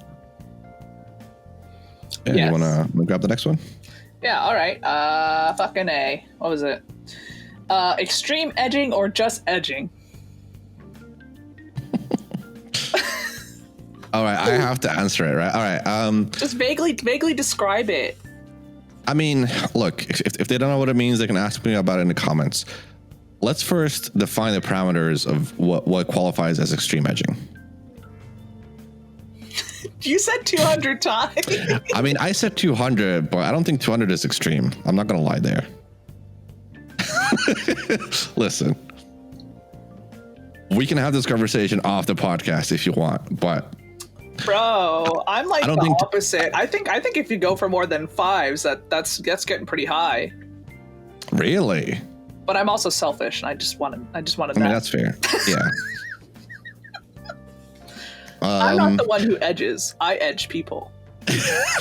Yeah, yes. You wanna grab the next one? Yeah, all right. Fucking A. What was it? Extreme edging or just edging? All right, I have to answer it, right? All right. Just vaguely describe it. I mean, look, if they don't know what it means, they can ask me about it in the comments. Let's first define the parameters of what qualifies as extreme edging. You said 200 times. I mean, I said 200, but I don't think 200 is extreme. I'm not going to lie there. Listen, we can have this conversation off the podcast if you want, but... Bro, I'm like the opposite. I think if you go for more than 5s, that's getting pretty high. Really? But I'm also selfish, and I just wanted. I mean, that's fair. Yeah. I'm not the one who edges. I edge people.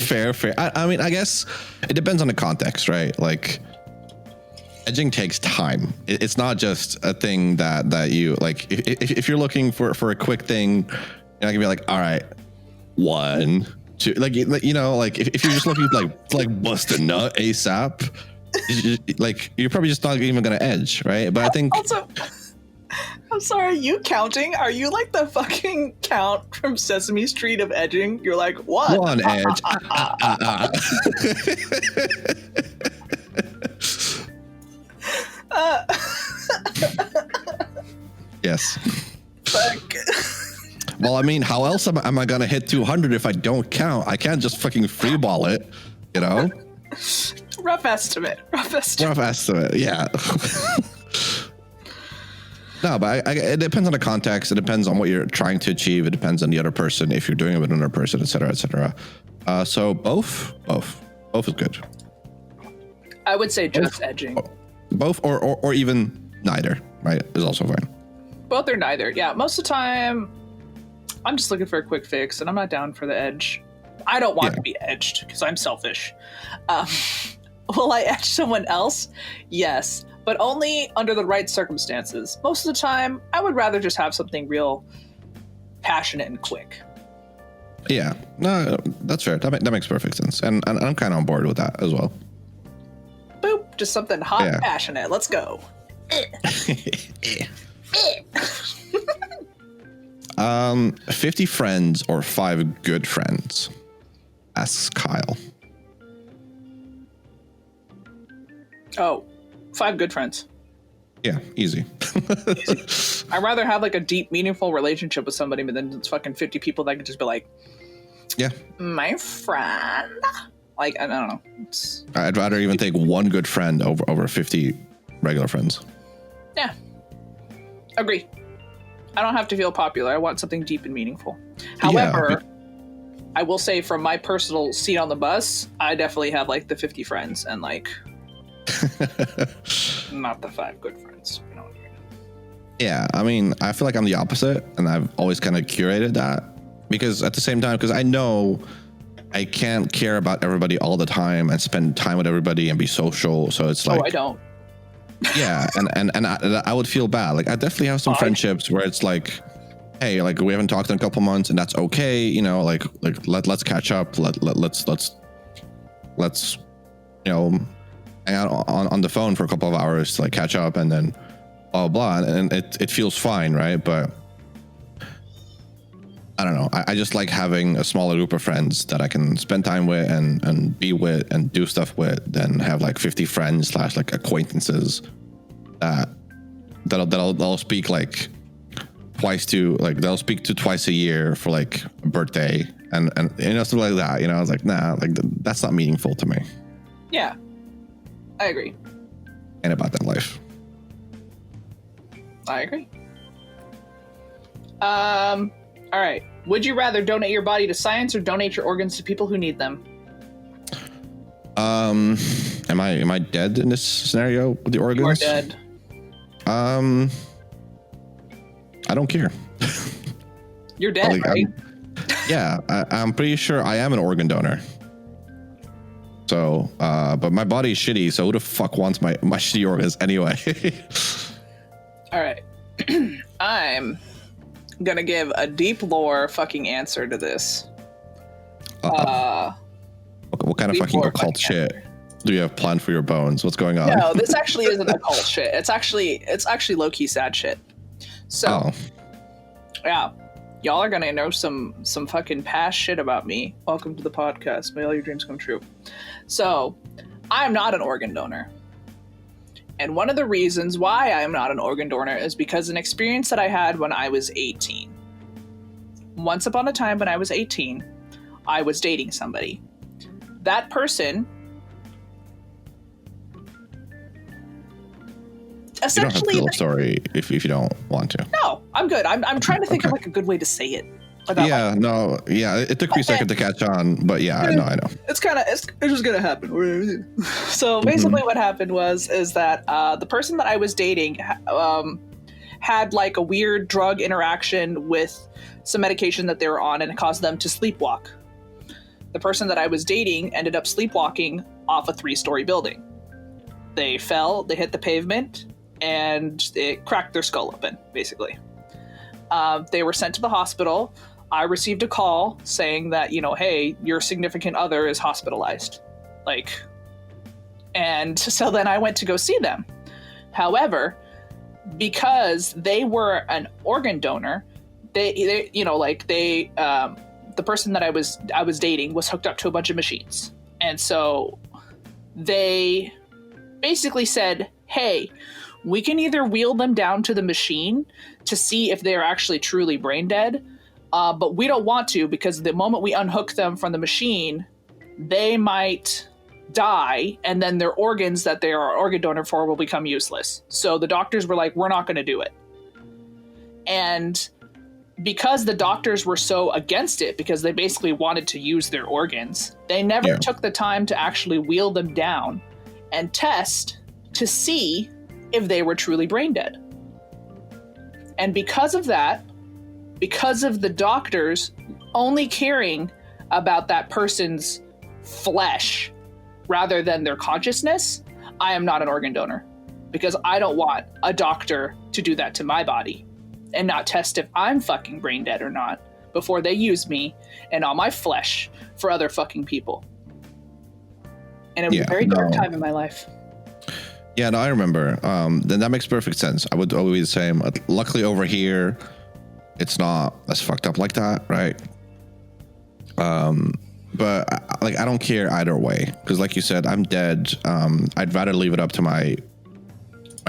Fair. I mean, I guess it depends on the context, right? Like, edging takes time. It's not just a thing that you like. If you're looking for a quick thing, you're not gonna be like, all right, 1, 2, like you know, like if you're just looking like bust a nut ASAP, like you're probably just not even gonna edge, right? But I think also, I'm sorry, are you counting? Are you like the fucking count from Sesame Street of edging? You're like, what? 1 edge. Yes. Fuck. Well, I mean, how else am I gonna hit 200 if I don't count? I can't just fucking freeball it, you know? Rough estimate. Yeah. No, but it depends on the context. It depends on what you're trying to achieve. It depends on the other person, if you're doing it with another person, etc., etc. So both is good. I would say just edging. Both or even neither, right? Is also fine. Both or neither. Yeah, most of the time, I'm just looking for a quick fix, and I'm not down for the edge. I don't want to be edged because I'm selfish. Will I edge someone else? Yes, but only under the right circumstances. Most of the time, I would rather just have something real passionate and quick. Yeah, no, that's fair. That makes perfect sense, and I'm kind of on board with that as well. Boop, just something hot and passionate. Let's go. 50 friends or 5 good friends? Asks Kyle. Oh, 5 good friends. Yeah, easy. I'd rather have like a deep, meaningful relationship with somebody than it's fucking 50 people that could just be like, yeah, my friend. Like, I don't know. I'd rather even take one good friend over 50 regular friends. Yeah. Agree. I don't have to feel popular. I want something deep and meaningful. However, I will say from my personal seat on the bus, I definitely have like the 50 friends and like not the 5 good friends. You know what I mean? Yeah, I mean, I feel like I'm the opposite, and I've always kind of curated that because at the same time, because I know I can't care about everybody all the time and spend time with everybody and be social. So it's like, I don't. Yeah, and I would feel bad. Like I definitely have some friendships where it's like, hey, like we haven't talked in a couple months, and that's okay. You know, like let's catch up. Let's you know, hang out on the phone for a couple of hours to like catch up, and then blah blah, and it feels fine, right? But I don't know. I just like having a smaller group of friends that I can spend time with and be with and do stuff with than have like 50 friends / like acquaintances that'll speak like twice to like they'll speak to twice a year for like a birthday and you know, stuff like that. You know, I was like, nah, like that's not meaningful to me. Yeah, I agree. And about that life. I agree. All right. Would you rather donate your body to science or donate your organs to people who need them? Am I dead in this scenario with the organs? You are dead. I don't care. You're dead, like, right? I'm pretty sure I am an organ donor. So, but my body is shitty, so who the fuck wants my shitty organs anyway? All right. I'm gonna give a deep lore fucking answer to this. What kind of fucking occult shit do you have planned for your bones? What's going on? No, this actually isn't occult shit. It's actually low-key sad shit. So, yeah, y'all are gonna know some fucking past shit about me. Welcome to the podcast. May all your dreams come true. So, I am not an organ donor. And one of the reasons why I am not an organ donor is because an experience that I had when I was 18. Once upon a time when I was 18, I was dating somebody. That person essentially... You don't have to tell the story if you don't want to. No, I'm good. I'm trying to think of like a good way to say it. It took me a second to catch on, but yeah, I know. It's just gonna happen. So basically what happened is that the person that I was dating had like a weird drug interaction with some medication that they were on, and it caused them to sleepwalk. The person that I was dating ended up sleepwalking off a 3-story building. They fell, they hit the pavement, and it cracked their skull open, basically. They were sent to the hospital. I received a call saying that, you know, hey, your significant other is hospitalized. And so then I went to go see them. However, because they were an organ donor, the person that I was dating was hooked up to a bunch of machines. And so they basically said, hey, we can either wheel them down to the machine to see if they're actually truly brain dead, but we don't want to, because the moment we unhook them from the machine, they might die, and then their organs that they are organ donor for will become useless. So the doctors were like, we're not going to do it. And because the doctors were so against it, because they basically wanted to use their organs, they never took the time to actually wheel them down and test to see if they were truly brain dead. And because of that, because of the doctors only caring about that person's flesh rather than their consciousness, I am not an organ donor, because I don't want a doctor to do that to my body and not test if I'm fucking brain dead or not, before they use me and on my flesh for other fucking people. And it was a very dark time in my life. Yeah, no, I remember. Then that makes perfect sense. I would always say, luckily over here, it's not as fucked up like that, right? But like, I don't care either way, because like you said, I'm dead. I'd rather leave it up to my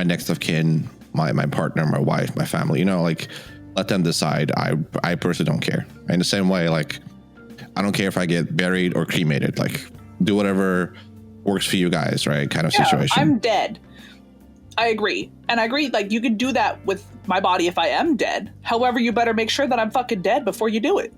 next of kin, my partner, my wife, my family. You know, like, let them decide. I personally don't care. In the same way, like, I don't care if I get buried or cremated. Like, do whatever works for you guys, right? Kind of situation. I'm dead. I agree. And I agree, like, you could do that with my body if I am dead. However, you better make sure that I'm fucking dead before you do it.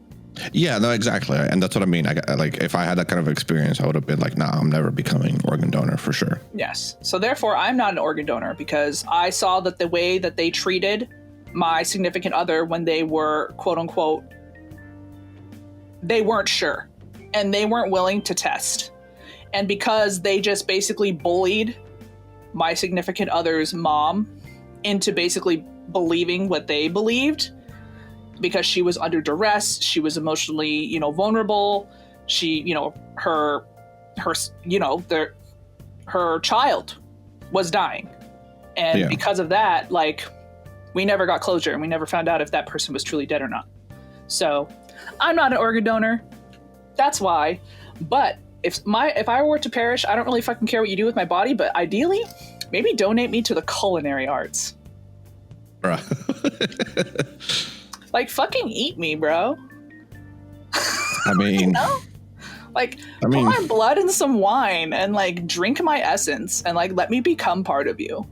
Yeah, no, exactly. And that's what I mean. Like, if I had that kind of experience, I would have been like, nah, I'm never becoming an organ donor for sure. Yes. So therefore, I'm not an organ donor, because I saw that the way that they treated my significant other when they were, quote unquote, they weren't sure and they weren't willing to test. And because they just basically bullied my significant other's mom into basically believing what they believed, because she was under duress, she was emotionally, vulnerable. She, her child was dying. And because of that, like, we never got closure and we never found out if that person was truly dead or not. So I'm not an organ donor. That's why. But if I were to perish, I don't really fucking care what you do with my body, but ideally, maybe donate me to the culinary arts. Bruh. Like, fucking eat me, bro. I mean, like, put my blood in some wine and, like, drink my essence and, like, let me become part of you.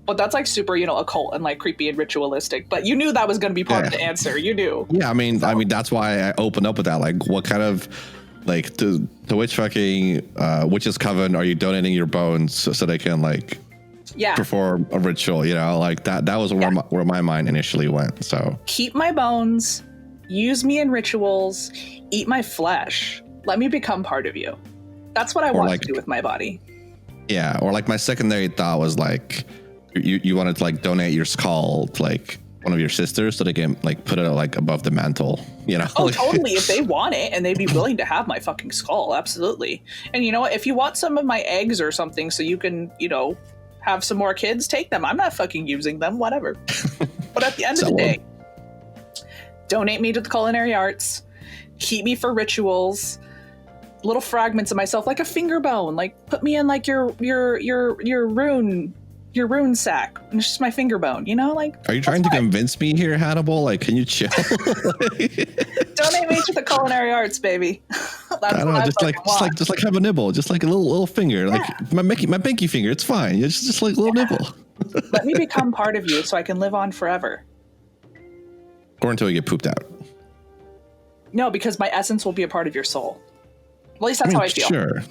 But that's, like, super, occult and, like, creepy and ritualistic. But you knew that was going to be part of the answer. You knew. Yeah, I mean, that's why I opened up with that. Like, what kind of, like, to which fucking witch's coven are you donating your bones so they can, like, perform a ritual? Like, that was where my mind initially went. So keep my bones, use me in rituals, eat my flesh, let me become part of you. That's what I want to do with my body. Yeah, or like my secondary thought was like, you wanted to, like, donate your skull to, like, one of your sisters so they can, like, put it, like, above the mantle, Oh, totally. If they want it and they'd be willing to have my fucking skull, absolutely. And you know what? If you want some of my eggs or something so you can, have some more kids, take them. I'm not fucking using them, whatever. But at the end of the day, donate me to the culinary arts, keep me for rituals, little fragments of myself, like a finger bone, like put me in, like, your rune sack, and it's just my finger bone, like. Are you trying to convince me here, Hannibal? Like, can you chill? Donate me to the culinary arts, baby. I don't know, just like have a nibble, just like a little finger, like my pinky finger. It's fine. It's just like a little nibble. Let me become part of you so I can live on forever. Or until you get pooped out. No, because my essence will be a part of your soul. At least that's how I feel. Sure.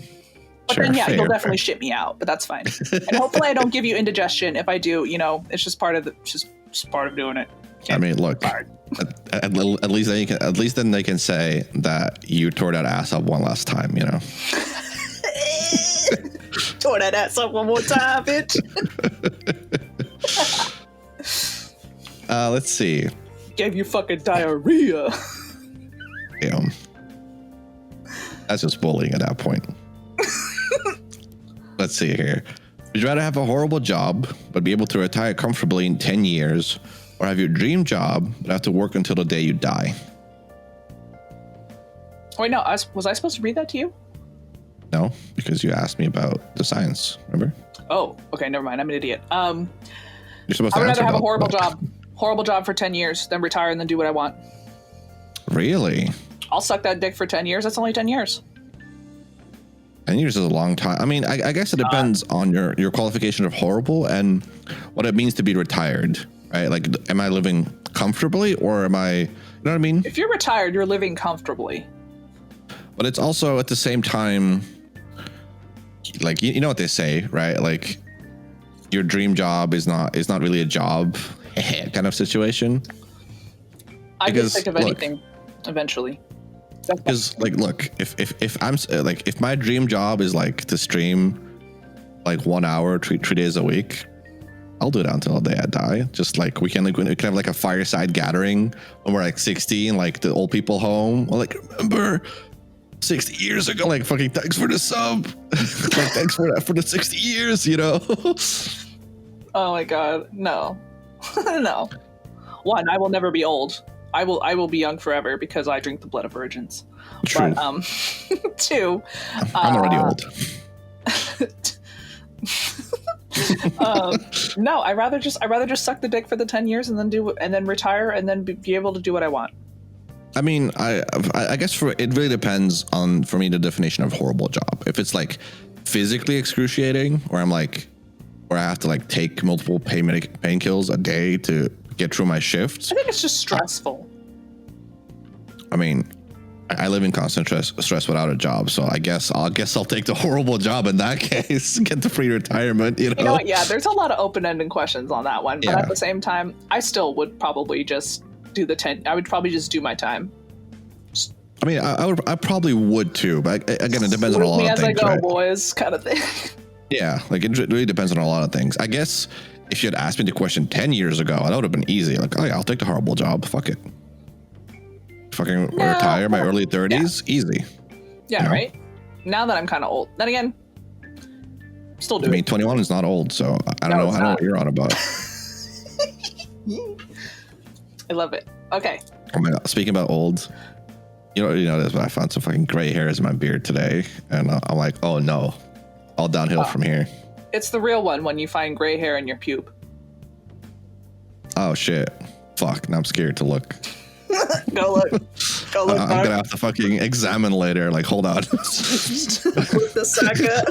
But then, you'll definitely shit me out, but that's fine. And hopefully I don't give you indigestion. If I do, it's just part of doing it. I mean, look, at least then they can say that you tore that ass up one last time, Tore that ass up one more time, bitch. Let's see. Gave you fucking diarrhea. Damn. That's just bullying at that point. Let's see here. Would you rather have a horrible job, but be able to retire comfortably in 10 years, or have your dream job, but have to work until the day you die? Wait, no. Was I supposed to read that to you? No, because you asked me about the science, remember? Oh, okay. Never mind. I'm an idiot. You're supposed to I would rather have a horrible job for 10 years, then retire and then do what I want. Really? I'll suck that dick for 10 years. That's only 10 years. 10 years is a long time. I mean, I guess it depends on your qualification of horrible and what it means to be retired, right? Like, am I living comfortably, or am I, you know what I mean? If you're retired, you're living comfortably. But it's also at the same time, like, you know what they say, right? Like, your dream job is not really a job kind of situation. I can think of anything eventually. Because, like, look, if my dream job is, like, to stream, like, 1 hour, three days a week, I'll do it until the day I die. Just like we can have like a fireside gathering when we're like 60 and like the old people home. Or like, remember 60 years ago, like fucking thanks for the sub. Like thanks for the 60 years, you know? Oh my god, no. No. One, I will never be old. I will be young forever because I drink the blood of virgins. True. But, two, I'm already old. No, I'd rather just suck the dick for the 10 years and then retire and then be able to do what I want. I mean, I guess it really depends on, for me, the definition of horrible job. If it's like physically excruciating, where I have to like take multiple painkillers a day to get through my shifts. I think it's just stressful. I mean, I live in constant stress without a job, so I guess I'll take the horrible job in that case. Get the free retirement, you know? You know what? Yeah, there's a lot of open-ended questions on that one, but at the same time, I still would probably just do the 10. I would probably just do my time. I mean, I probably would too, but again, it depends on a lot of things. As I go, right? boys, kind of thing. Yeah, like it really depends on a lot of things. I guess if you had asked me the question 10 years ago, that would have been easy. Like, oh yeah, I'll take the horrible job. Fuck it. Fucking retire my early 30s. Yeah. Easy. Yeah, you know? Right? Now that I'm kind of old. Then again, still doing it. I mean, 21 is not old, so I don't know what you're on about. I love it. Okay. Oh my God. Speaking about old, you know this, but I found some fucking gray hairs in my beard today. And I'm like, oh no. All downhill from here. It's the real one when you find gray hair in your pube. Oh shit. Fuck. Now I'm scared to look. Go look. I'm gonna have to fucking examine later. Like, hold on. With the saga.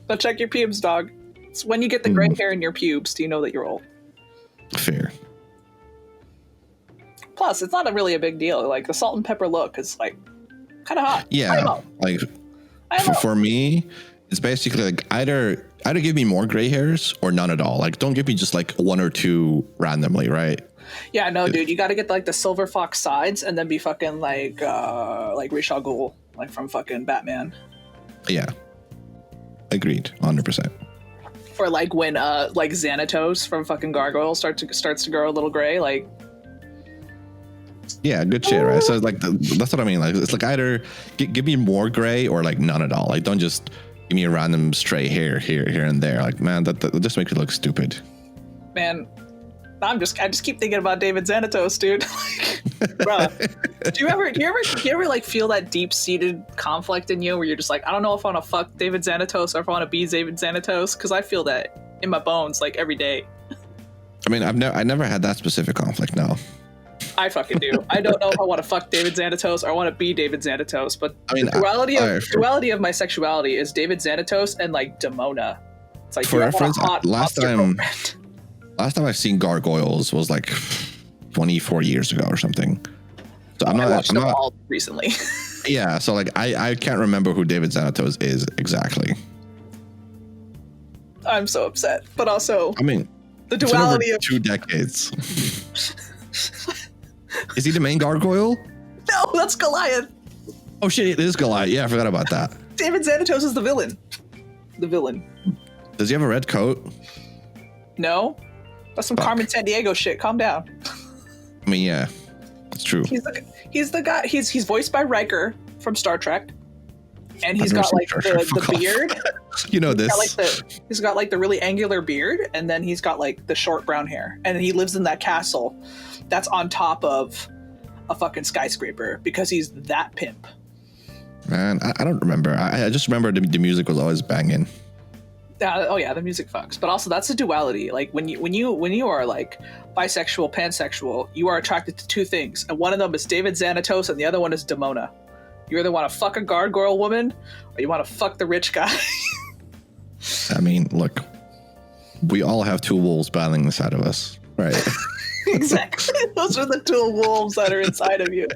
But check your pubes, dog. It's when you get the gray hair in your pubes, do you know that you're old? Fair. Plus, it's not really a big deal. Like the salt and pepper look is like kind of hot. Yeah. Like for me, it's basically like either give me more gray hairs or none at all. Like don't give me just like one or two randomly, right? Yeah, no, dude, you got to get like the silver fox sides and then be fucking like Ra's al Ghul, like from fucking Batman. Yeah, agreed, 100%. Or like when like Xanatos from fucking Gargoyle starts to grow a little gray, like. Yeah, good shit, right? So like that's what I mean. Like it's like either give me more gray or like none at all. Like don't just give me a random stray hair here and there. Like man, that just makes it look stupid. Man, I just keep thinking about David Xanatos, dude. Like, bro, do you ever like feel that deep-seated conflict in you where you're just like, I don't know if I want to fuck David Xanatos or if I want to be David Xanatos? Because I feel that in my bones like every day. I mean, I never had that specific conflict. No. I fucking do. I don't know if I want to fuck David Xanatos or I want to be David Xanatos, but I mean, the duality of my sexuality is David Xanatos and like Demona. It's like, for reference, last time I've seen gargoyles was like 24 years ago or something. So I'm not all recently. Yeah, so like I can't remember who David Xanatos is exactly. I'm so upset, but also I mean the duality of 2 decades. Is he the main gargoyle? No, that's Goliath. Oh shit, it is Goliath. Yeah, I forgot about that. David Xanatos is the villain. The villain. Does he have a red coat? No. That's some Carmen Sandiego shit. Calm down. I mean, yeah, that's true. He's the guy. He's voiced by Riker from Star Trek, and he's got like the beard. You know this. He's got like the really angular beard, and then he's got like the short brown hair, and he lives in that castle that's on top of a fucking skyscraper because he's that pimp. Man, I don't remember. I just remember the music was always banging. Oh yeah, the music fucks. But also that's a duality. Like when you are like bisexual, pansexual, you are attracted to 2 things, and one of them is David Xanatos, and the other one is Demona. You either want to fuck a gargoyle woman, or you want to fuck the rich guy. I mean, look, we all have 2 wolves battling inside of us, right? Exactly. Those are the 2 wolves that are inside of you.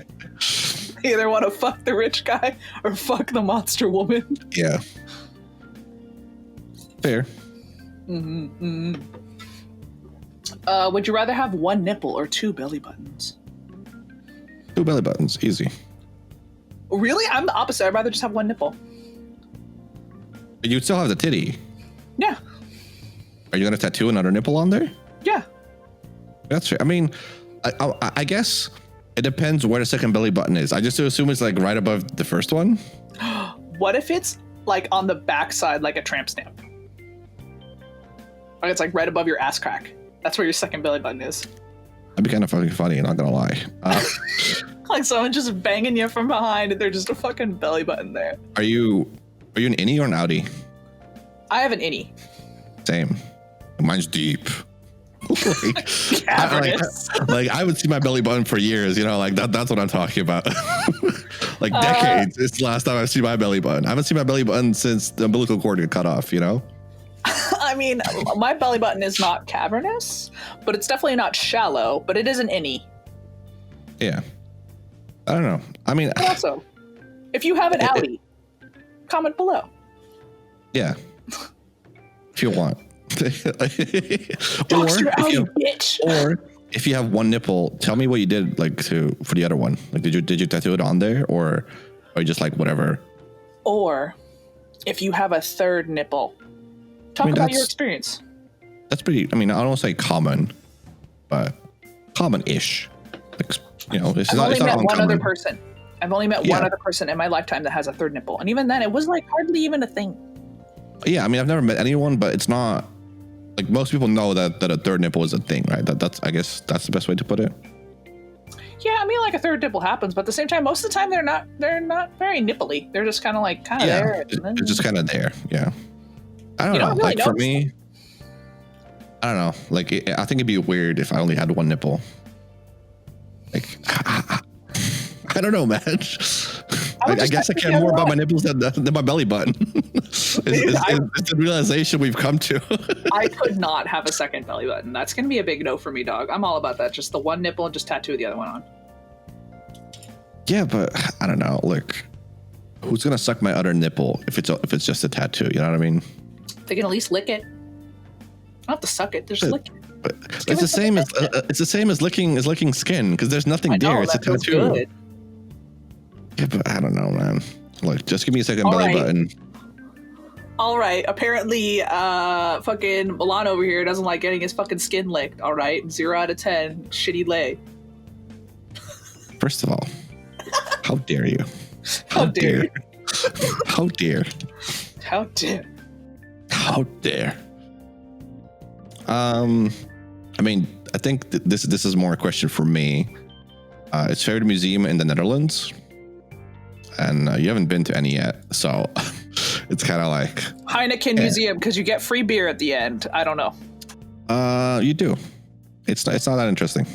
You either want to fuck the rich guy or fuck the monster woman. Yeah. Fair. Mm-hmm. Would you rather have 1 nipple or 2 belly buttons? 2 belly buttons, easy. Really? I'm the opposite. I'd rather just have 1 nipple. But you'd still have the titty. Yeah. Are you gonna tattoo another nipple on there? Yeah. That's fair. I mean, I guess it depends where the second belly button is. I just assume it's like right above the first one. What if it's like on the backside, like a tramp stamp? Like it's like right above your ass crack. That's where your second belly button is. That'd be kind of fucking funny. Not gonna lie. Like someone just banging you from behind, and there's just a fucking belly button there. Are you an innie or an outie? I have an innie. Same. Mine's deep. Like, I would see my belly button for years, you know, like that's what I'm talking about. Like decades. It's the last time I've seen my belly button. I haven't seen my belly button since the umbilical cord got cut off, you know? I mean, my belly button is not cavernous, but it's definitely not shallow, but it is an innie. Yeah. I don't know. I mean, and also, if you have an outie, comment below. Yeah. If you want. Bitch. Or if you have one nipple, tell me what you did like for the other one. Like did you tattoo it on there or you just like whatever? Or if you have a third nipple, talk about your experience. That's pretty. I mean, I don't want to say common, but common-ish. Like, you know, I've only met one other person. I've only met one other person in my lifetime that has a third nipple, and even then, it was like hardly even a thing. Yeah, I mean, I've never met anyone, but it's not. Like most people know that a third nipple is a thing, right? That's I guess that's the best way to put it. Yeah, I mean, like a third nipple happens, but at the same time, most of the time they're not very nipply. They're just kind of there. It's just kind of there. Yeah. I don't know. Really like for me, I don't know. Like I think it'd be weird if I only had one nipple. Like I don't know, man. I guess I care more about my nipples than my belly button. It's the realization we've come to. I could not have a second belly button. That's going to be a big no for me, dog. I'm all about that. Just the one nipple and just tattoo the other one on. Yeah, but I don't know. Look, who's going to suck my other nipple if it's just a tattoo? You know what I mean? They can at least lick it. Not have to suck it. Just lick it. But it's the same as licking skin because there's nothing there. It's a tattoo. Good. Yeah, but I don't know, man. Look, just give me a second belly button. All right. Apparently, fucking Milan over here doesn't like getting his fucking skin licked. All right. 0 out of 10. Shitty lay. First of all, how dare you? How dare you? How dare? How dare? How dare? I mean, I think this is more a question for me. It's favorite museum in the Netherlands. And you haven't been to any yet, so it's kind of like Heineken Museum because you get free beer at the end. I don't know. You do. It's not that interesting.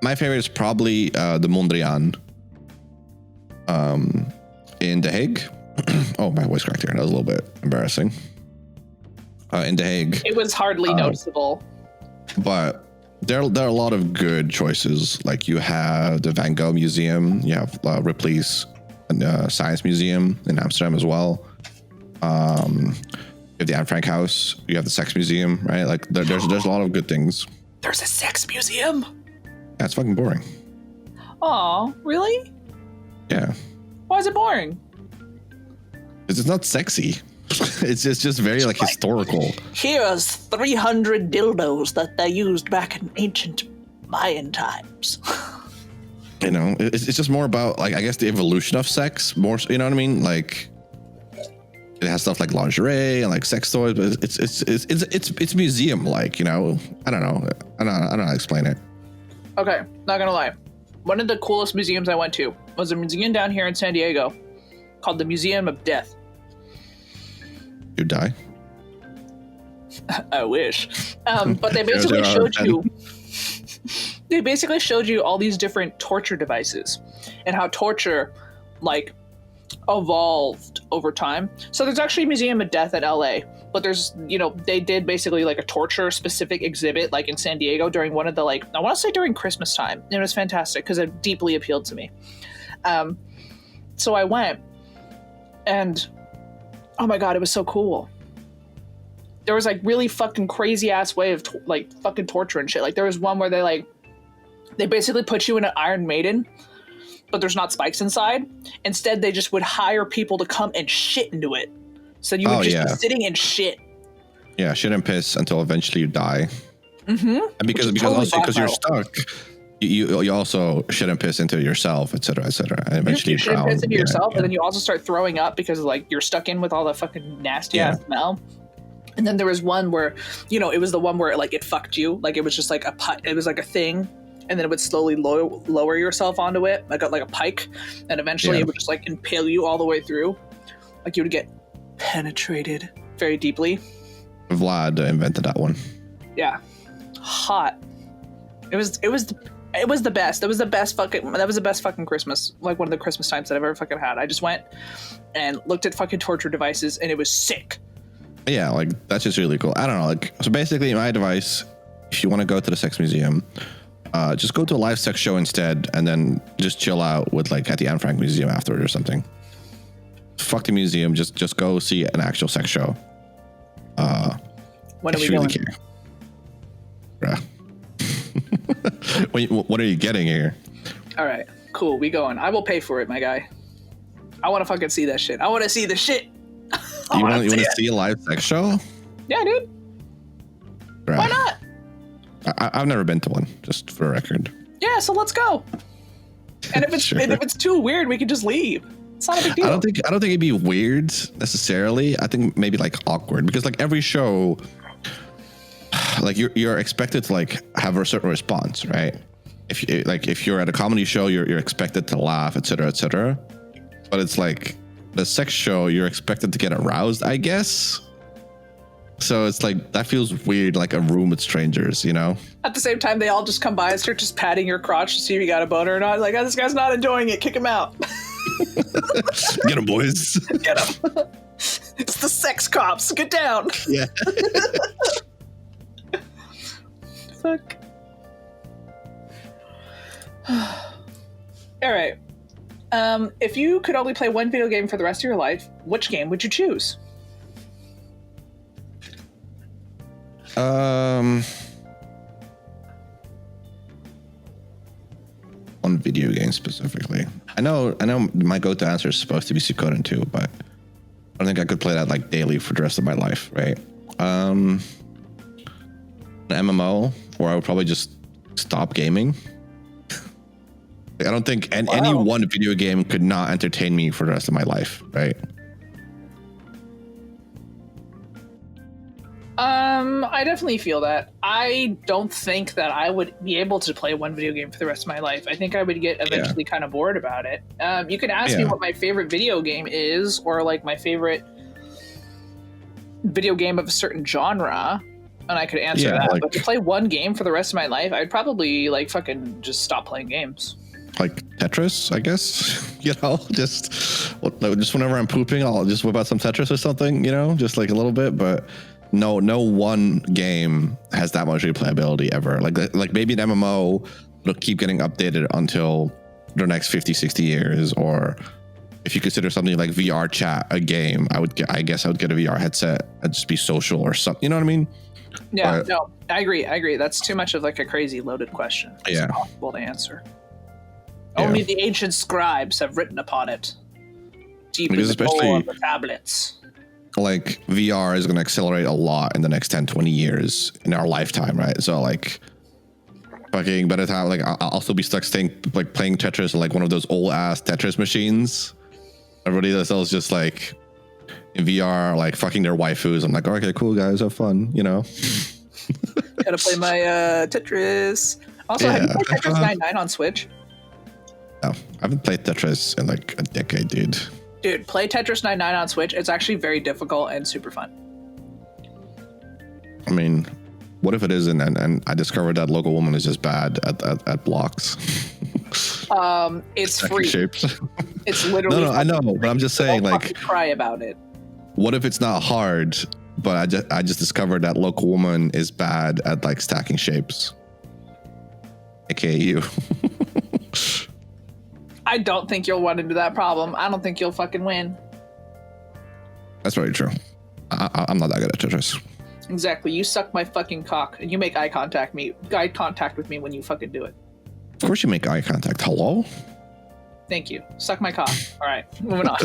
My favorite is probably the Mondrian. In The Hague. Oh, my voice cracked here. That was a little bit embarrassing. In The Hague, it was hardly noticeable, but. There are a lot of good choices. Like you have the Van Gogh Museum, you have Ripley's Science Museum in Amsterdam as well. You have the Anne Frank House. You have the Sex Museum, right? Like there's a lot of good things. There's a sex museum. That's fucking boring. Aw, really? Yeah. Why is it boring? Because it's not sexy. It's just very like historical. Here's 300 dildos that they used back in ancient Mayan times. You know, it's just more about like I guess the evolution of sex. More, you know what I mean? Like it has stuff like lingerie and like sex toys, but it's museum like. You know, I don't know how to explain it. Okay, not gonna lie. One of the coolest museums I went to was a museum down here in San Diego called the Museum of Death. You die? I wish. But they basically showed you. They basically showed you all these different torture devices and how torture, like, evolved over time. So there's actually a Museum of Death in LA, but there's, you know, they did basically like a torture specific exhibit like in San Diego during one of the like I want to say during Christmas time. And it was fantastic because it deeply appealed to me. So I went and. Oh my god, it was so cool. There was like really fucking crazy ass way of like fucking torture and shit. Like there was one where they basically put you in an Iron Maiden, but there's not spikes inside. Instead, they just would hire people to come and shit into it. So you would just be sitting and shit. Yeah, shit and piss until eventually you die. Mm-hmm. And because you're stuck, you also shit and piss into yourself, etc., etc. And eventually you shit and piss into yourself, yeah. and then you also start throwing up because like you're stuck in with all the fucking nasty ass smell. And then there was one where, you know, it was the one where like it fucked you, like it was just like it was like a thing, and then it would slowly lower yourself onto it like a pike, and eventually it would just like impale you all the way through, like you would get penetrated very deeply. Vlad invented that one. Yeah, hot. It was the best. That was the best fucking Christmas. Like one of the Christmas times that I've ever fucking had. I just went and looked at fucking torture devices, and it was sick. Yeah, like that's just really cool. I don't know. Like, so basically, my advice: if you want to go to the sex museum, just go to a live sex show instead, and then just chill out with like at the Anne Frank Museum afterward or something. Fuck the museum. Just go see an actual sex show. When are we going? Bruh. What are you getting here? All right, cool. We going. I will pay for it, my guy. I want to fucking see that shit. I want to see the shit. You want to see a live sex show? Yeah, dude. Bruh. Why not? I've never been to one, just for a record. Yeah, so let's go. And if it's if it's too weird, we can just leave. It's not a big deal. I don't think it'd be weird necessarily. I think maybe like awkward, because like every show, like you're expected to like have a certain response, right? If you're at a comedy show, you're expected to laugh, etc., etc. But it's like the sex show, you're expected to get aroused, I guess. So it's like that feels weird, like a room with strangers, you know. At the same time, they all just come by and start just patting your crotch to see if you got a boner or not. Like, oh, this guy's not enjoying it. Kick him out. Get him, boys. Get him. It's the sex cops. Get down. Yeah. Fuck. All right. If you could only play one video game for the rest of your life, which game would you choose? One video game specifically. I know my go-to answer is supposed to be Suikoden 2, but I don't think I could play that like daily for the rest of my life, right? An MMO, or I would probably just stop gaming. I don't think any one video game could not entertain me for the rest of my life, right? I definitely feel that. I don't think that I would be able to play one video game for the rest of my life. I think I would get eventually kind of bored about it. You could ask me what my favorite video game is, or like my favorite video game of a certain genre, and I could answer that. Like, but to play one game for the rest of my life, I'd probably like fucking just stop playing games. Like Tetris, I guess. You know, just whenever I'm pooping, I'll just whip out some Tetris or something, you know, just like a little bit. But no one game has that much replayability ever. Like maybe an MMO will keep getting updated until the next 50, 60 years. Or if you consider something like VR chat a game, I guess I would get a VR headset and just be social or something. You know what I mean? Yeah, no, I agree. That's too much of like a crazy loaded question. It's impossible to answer. Only the ancient scribes have written upon it. Deep in the core of the tablets. Like VR is going to accelerate a lot in the next 10, 20 years in our lifetime, right? So like fucking by the time, like I'll still be stuck playing Tetris on like one of those old ass Tetris machines. Everybody that's just like in VR, like fucking their waifus. I'm like, okay, cool guys, have fun, you know? Gotta play my Tetris. Also, have you played Tetris 99 on Switch? No, I haven't played Tetris in like a decade, dude. Dude, play Tetris 99 on Switch. It's actually very difficult and super fun. I mean, what if it isn't? And I discovered that local woman is just bad at blocks. It's free. Shapes. It's literally. No, I know, but I'm just saying, like, cry about it. What if it's not hard, but I just discovered that local woman is bad at like stacking shapes, aka you. I don't think you'll run into that problem. I don't think you'll fucking win. That's very true. I'm not that good at Tetris. Exactly. You suck my fucking cock, and you make eye contact with me when you fucking do it. Of course you make eye contact. Hello? Thank you. Suck my cock. All right, moving on.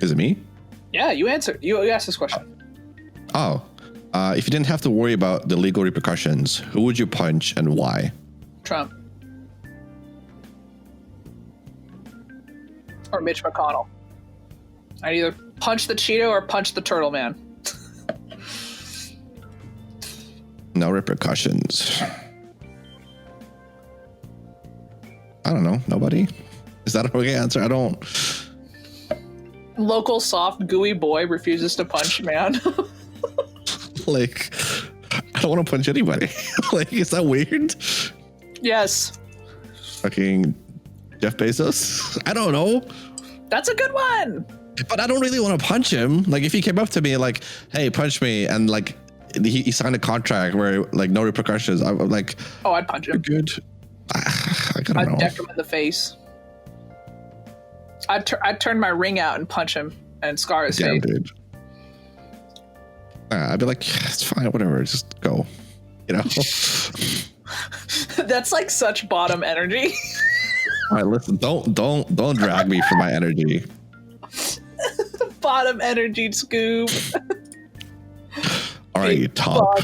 Is it me? Yeah, you answered. You asked this question. Oh, if you didn't have to worry about the legal repercussions, who would you punch and why? Trump. Or Mitch McConnell. I'd either punch the Cheeto or punch the Turtle Man. No repercussions. I don't know. Nobody? Is that an okay answer? I don't. Local soft gooey boy refuses to punch man. Like, I don't want to punch anybody. Like, is that weird? Yes. Fucking Jeff Bezos? I don't know. That's a good one. But I don't really want to punch him. Like, if he came up to me like, hey, punch me, and like he signed a contract where like no repercussions, I'm like, oh, I'd punch him. Good. I don't know. I'd deck him in the face. I'd turn my ring out and punch him and scar his face. Dude. I'd be like, yeah, it's fine, whatever, just go. You know? That's like such bottom energy. All right, listen, don't drag me for my energy. Bottom energy, Scoob. All right, you talk.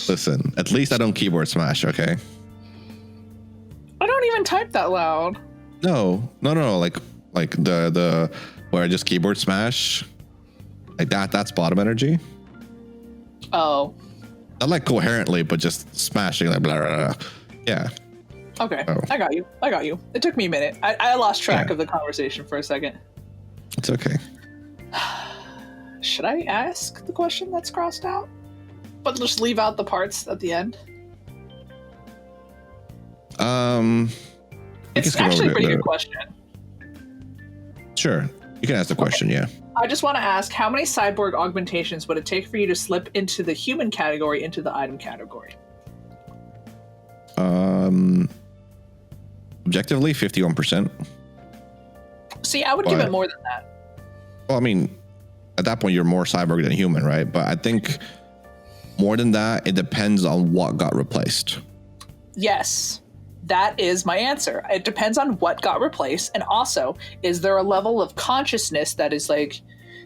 Listen, at least I don't keyboard smash, okay? I don't even type that loud. No. Like the where I just keyboard smash, like that's bottom energy. Oh. Not like coherently, but just smashing like blah, blah, blah. Yeah. Okay, Oh. I got you. It took me a minute. I lost track of the conversation for a second. It's okay. Should I ask the question that's crossed out? But just leave out the parts at the end? It's actually a pretty good question. Sure. You can ask the question, yeah. I just want to ask, how many cyborg augmentations would it take for you to slip into the human category into the item category? Objectively, 51%. See, I would give it more than that. Well, I mean, at that point, you're more cyborg than human, right? But I think more than that, it depends on what got replaced. Yes, that is my answer. It depends on what got replaced. And also, is there a level of consciousness that is like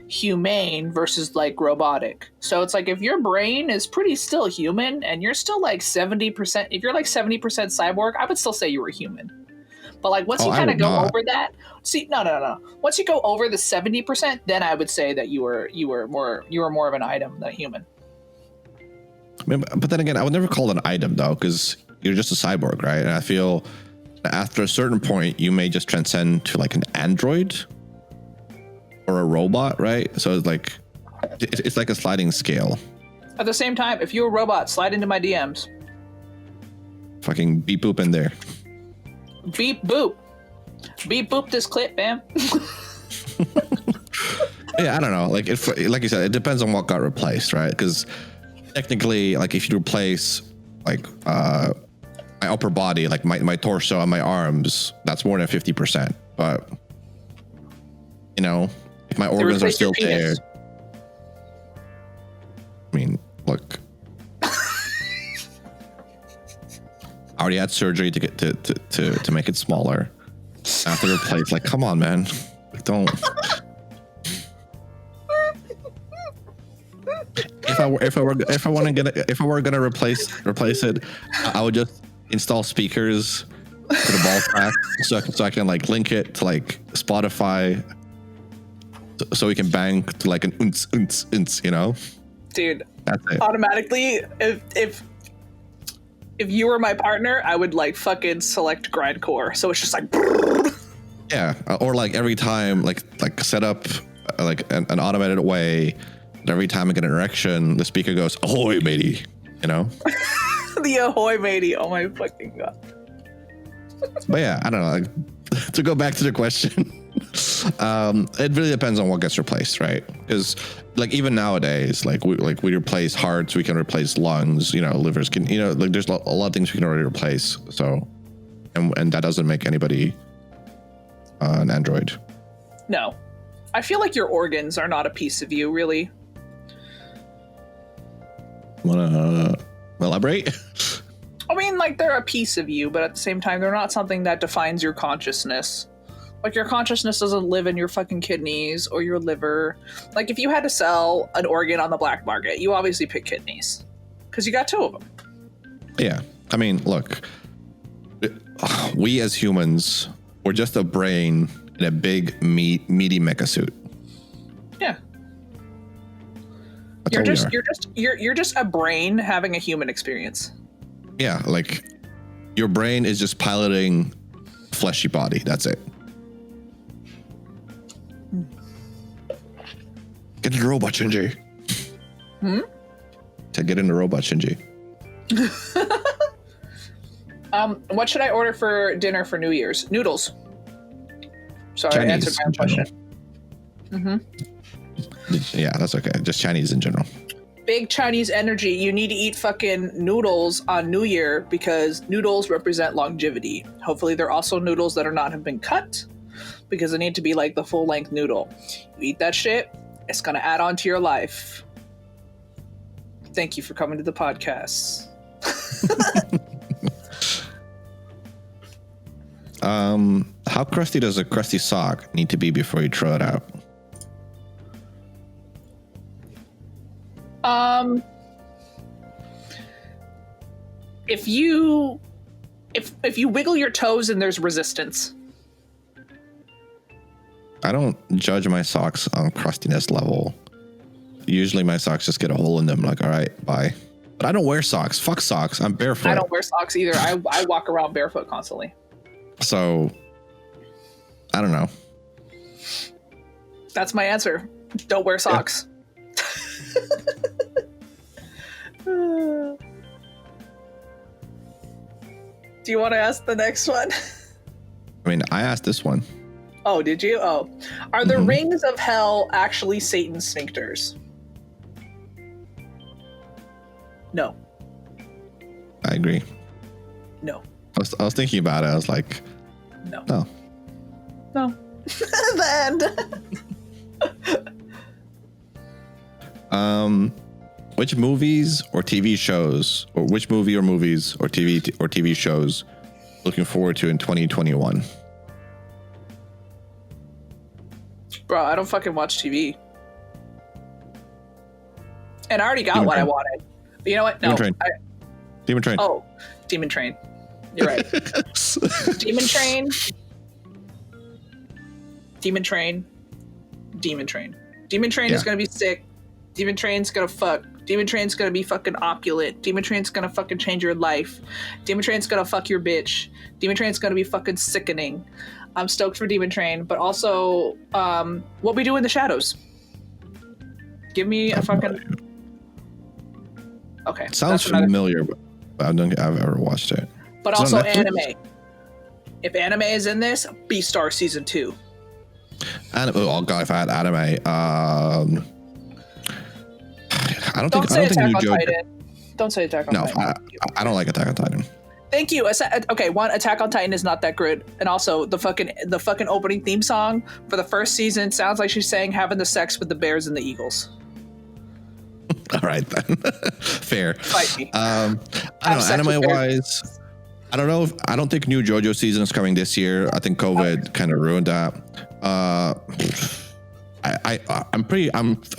humane versus like robotic? So it's like if your brain is pretty still human and you're still like 70%, if you're like 70% cyborg, I would still say you were human. But like once you kind of go over that, see, no. Once you go over the 70%, then I would say that you were more of an item than a human. I mean, but then again, I would never call it an item though, because you're just a cyborg, right? And I feel after a certain point, you may just transcend to like an android or a robot, right? So it's like a sliding scale. At the same time, if you're a robot, slide into my DMs. Fucking beep boop in there. Beep boop. Beep boop this clip, man. Yeah, I don't know. Like like you said, it depends on what got replaced, right? Because technically, like if you replace like my upper body, like my torso and my arms, that's more than 50%. But you know, if my organs are still there, I mean, look, I already had surgery to get to make it smaller. I have to replace. Like, come on, man, like, don't. If I were gonna replace it, I would just install speakers to the ball track so I can like link it to like Spotify, so we can bang to like an unts, you know. Dude, that's it. Automatically, if you were my partner, I would like fucking select grindcore. So it's just like. Yeah, or like every time, like set up like an automated way. Every time I get an erection, the speaker goes, "Ahoy, matey!" You know. The ahoy, matey! Oh my fucking god. But yeah, I don't know. Like, to go back to the question, it really depends on what gets replaced, right? Because like even nowadays, like we replace hearts, we can replace lungs, you know, livers can, you know, like there's a lot of things we can already replace. So, and that doesn't make anybody an android. No, I feel like your organs are not a piece of you, really. Wanna elaborate? I mean, like they're a piece of you, but at the same time, they're not something that defines your consciousness. Like, your consciousness doesn't live in your fucking kidneys or your liver. Like, if you had to sell an organ on the black market, you obviously pick kidneys because you got 2 of them. Yeah. I mean, look, we as humans, we're just a brain in a big, meaty mecha suit. Yeah. That's You're just a brain having a human experience. Yeah, like your brain is just piloting a fleshy body. That's it. Get in the robot, Shinji. To get in the robot, Shinji. What should I order for dinner for New Year's? Noodles. Sorry, I answered my own question. Yeah, that's okay. Just Chinese in general. Big Chinese energy. You need to eat fucking noodles on New Year because noodles represent longevity. Hopefully they're also noodles that are not have been cut because they need to be like the full length noodle. You eat that shit, it's gonna add on to your life. Thank you for coming to the podcast. How crusty does a crusty sock need to be before you throw it out? If you wiggle your toes and there's resistance. I don't judge my socks on crustiness level. Usually my socks just get a hole in them. Like, all right, bye. But I don't wear socks. Fuck socks. I'm barefoot. I don't wear socks either. I walk around barefoot constantly. So, I don't know. That's my answer. Don't wear socks. Yeah. Do you want to ask the next one? I mean, I asked this one. Oh, did you? Oh. Are the rings of hell actually Satan's sphincters? No. I agree. No. I was thinking about it. I was like, no. No. No. The end. Which movies or TV shows, or which movie or movies or TV shows looking forward to in 2021? Bro, I don't fucking watch TV. And I already got Demon what Train. I wanted. But you know what? No. Demon Train. Oh, Demon Train. You're right. Demon Train. Demon Train. Demon Train. Demon Train is going to be sick. Demon Train's going to fuck. Demon Train's going to be fucking opulent. Demon Train's going to fucking change your life. Demon Train's going to fuck your bitch. Demon Train's going to be fucking sickening. I'm stoked for Demon Train, but also What We Do in the Shadows. Give me a fucking... Okay. Sounds familiar, but I don't think I've ever watched it. But also anime. If anime is in this, Beastar Season 2. Oh god, if I had anime, Don't say Attack on Titan. Don't say Attack on Titan. No, I don't like Attack on Titan. Thank you. Okay, one, Attack on Titan is not that good, and also the fucking opening theme song for the first season sounds like she's saying having the sex with the bears and the eagles. All right then, fair. Fight me. I don't know. Anime wise, I don't know. I don't think new JoJo season is coming this year. I think COVID kind of ruined that. I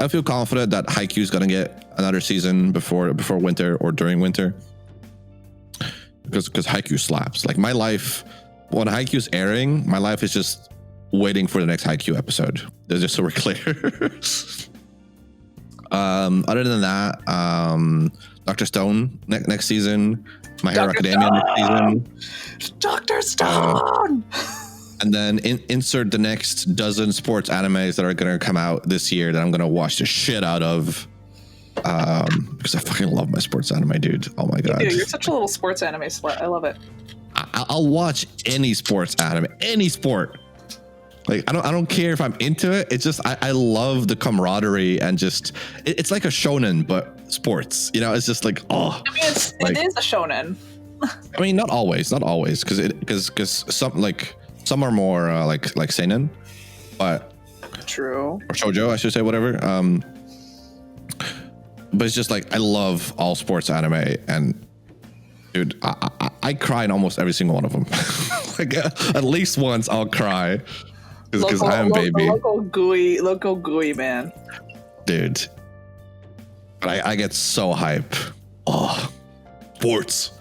feel confident that Haikyuu is gonna get another season before winter or during winter, because Haikyuu slaps. Like my life, when Haikyuu's airing, my life is just waiting for the next Haikyuu episode. Just so we're clear. Other than that, Dr. Stone next season, My Hero Academia next season, Dr. Stone. And then insert the next dozen sports animes that are going to come out this year that I'm going to watch the shit out of. Because I fucking love my sports anime, dude. Oh my god. Dude, you're such a little sports anime slut. I love it. I'll watch any sports anime, any sport. Like I don't care if I'm into it. It's just I love the camaraderie and just it's like a shonen but sports. You know, it's just like I mean, it is a shonen. I mean, not always, because some are more like seinen, but true, or shoujo, I should say, whatever. But it's just like I love all sports anime, and dude, I cry in almost every single one of them. Like at least once I'll cry. because I am baby, local gooey man, dude. But I get so hype. Oh, sports.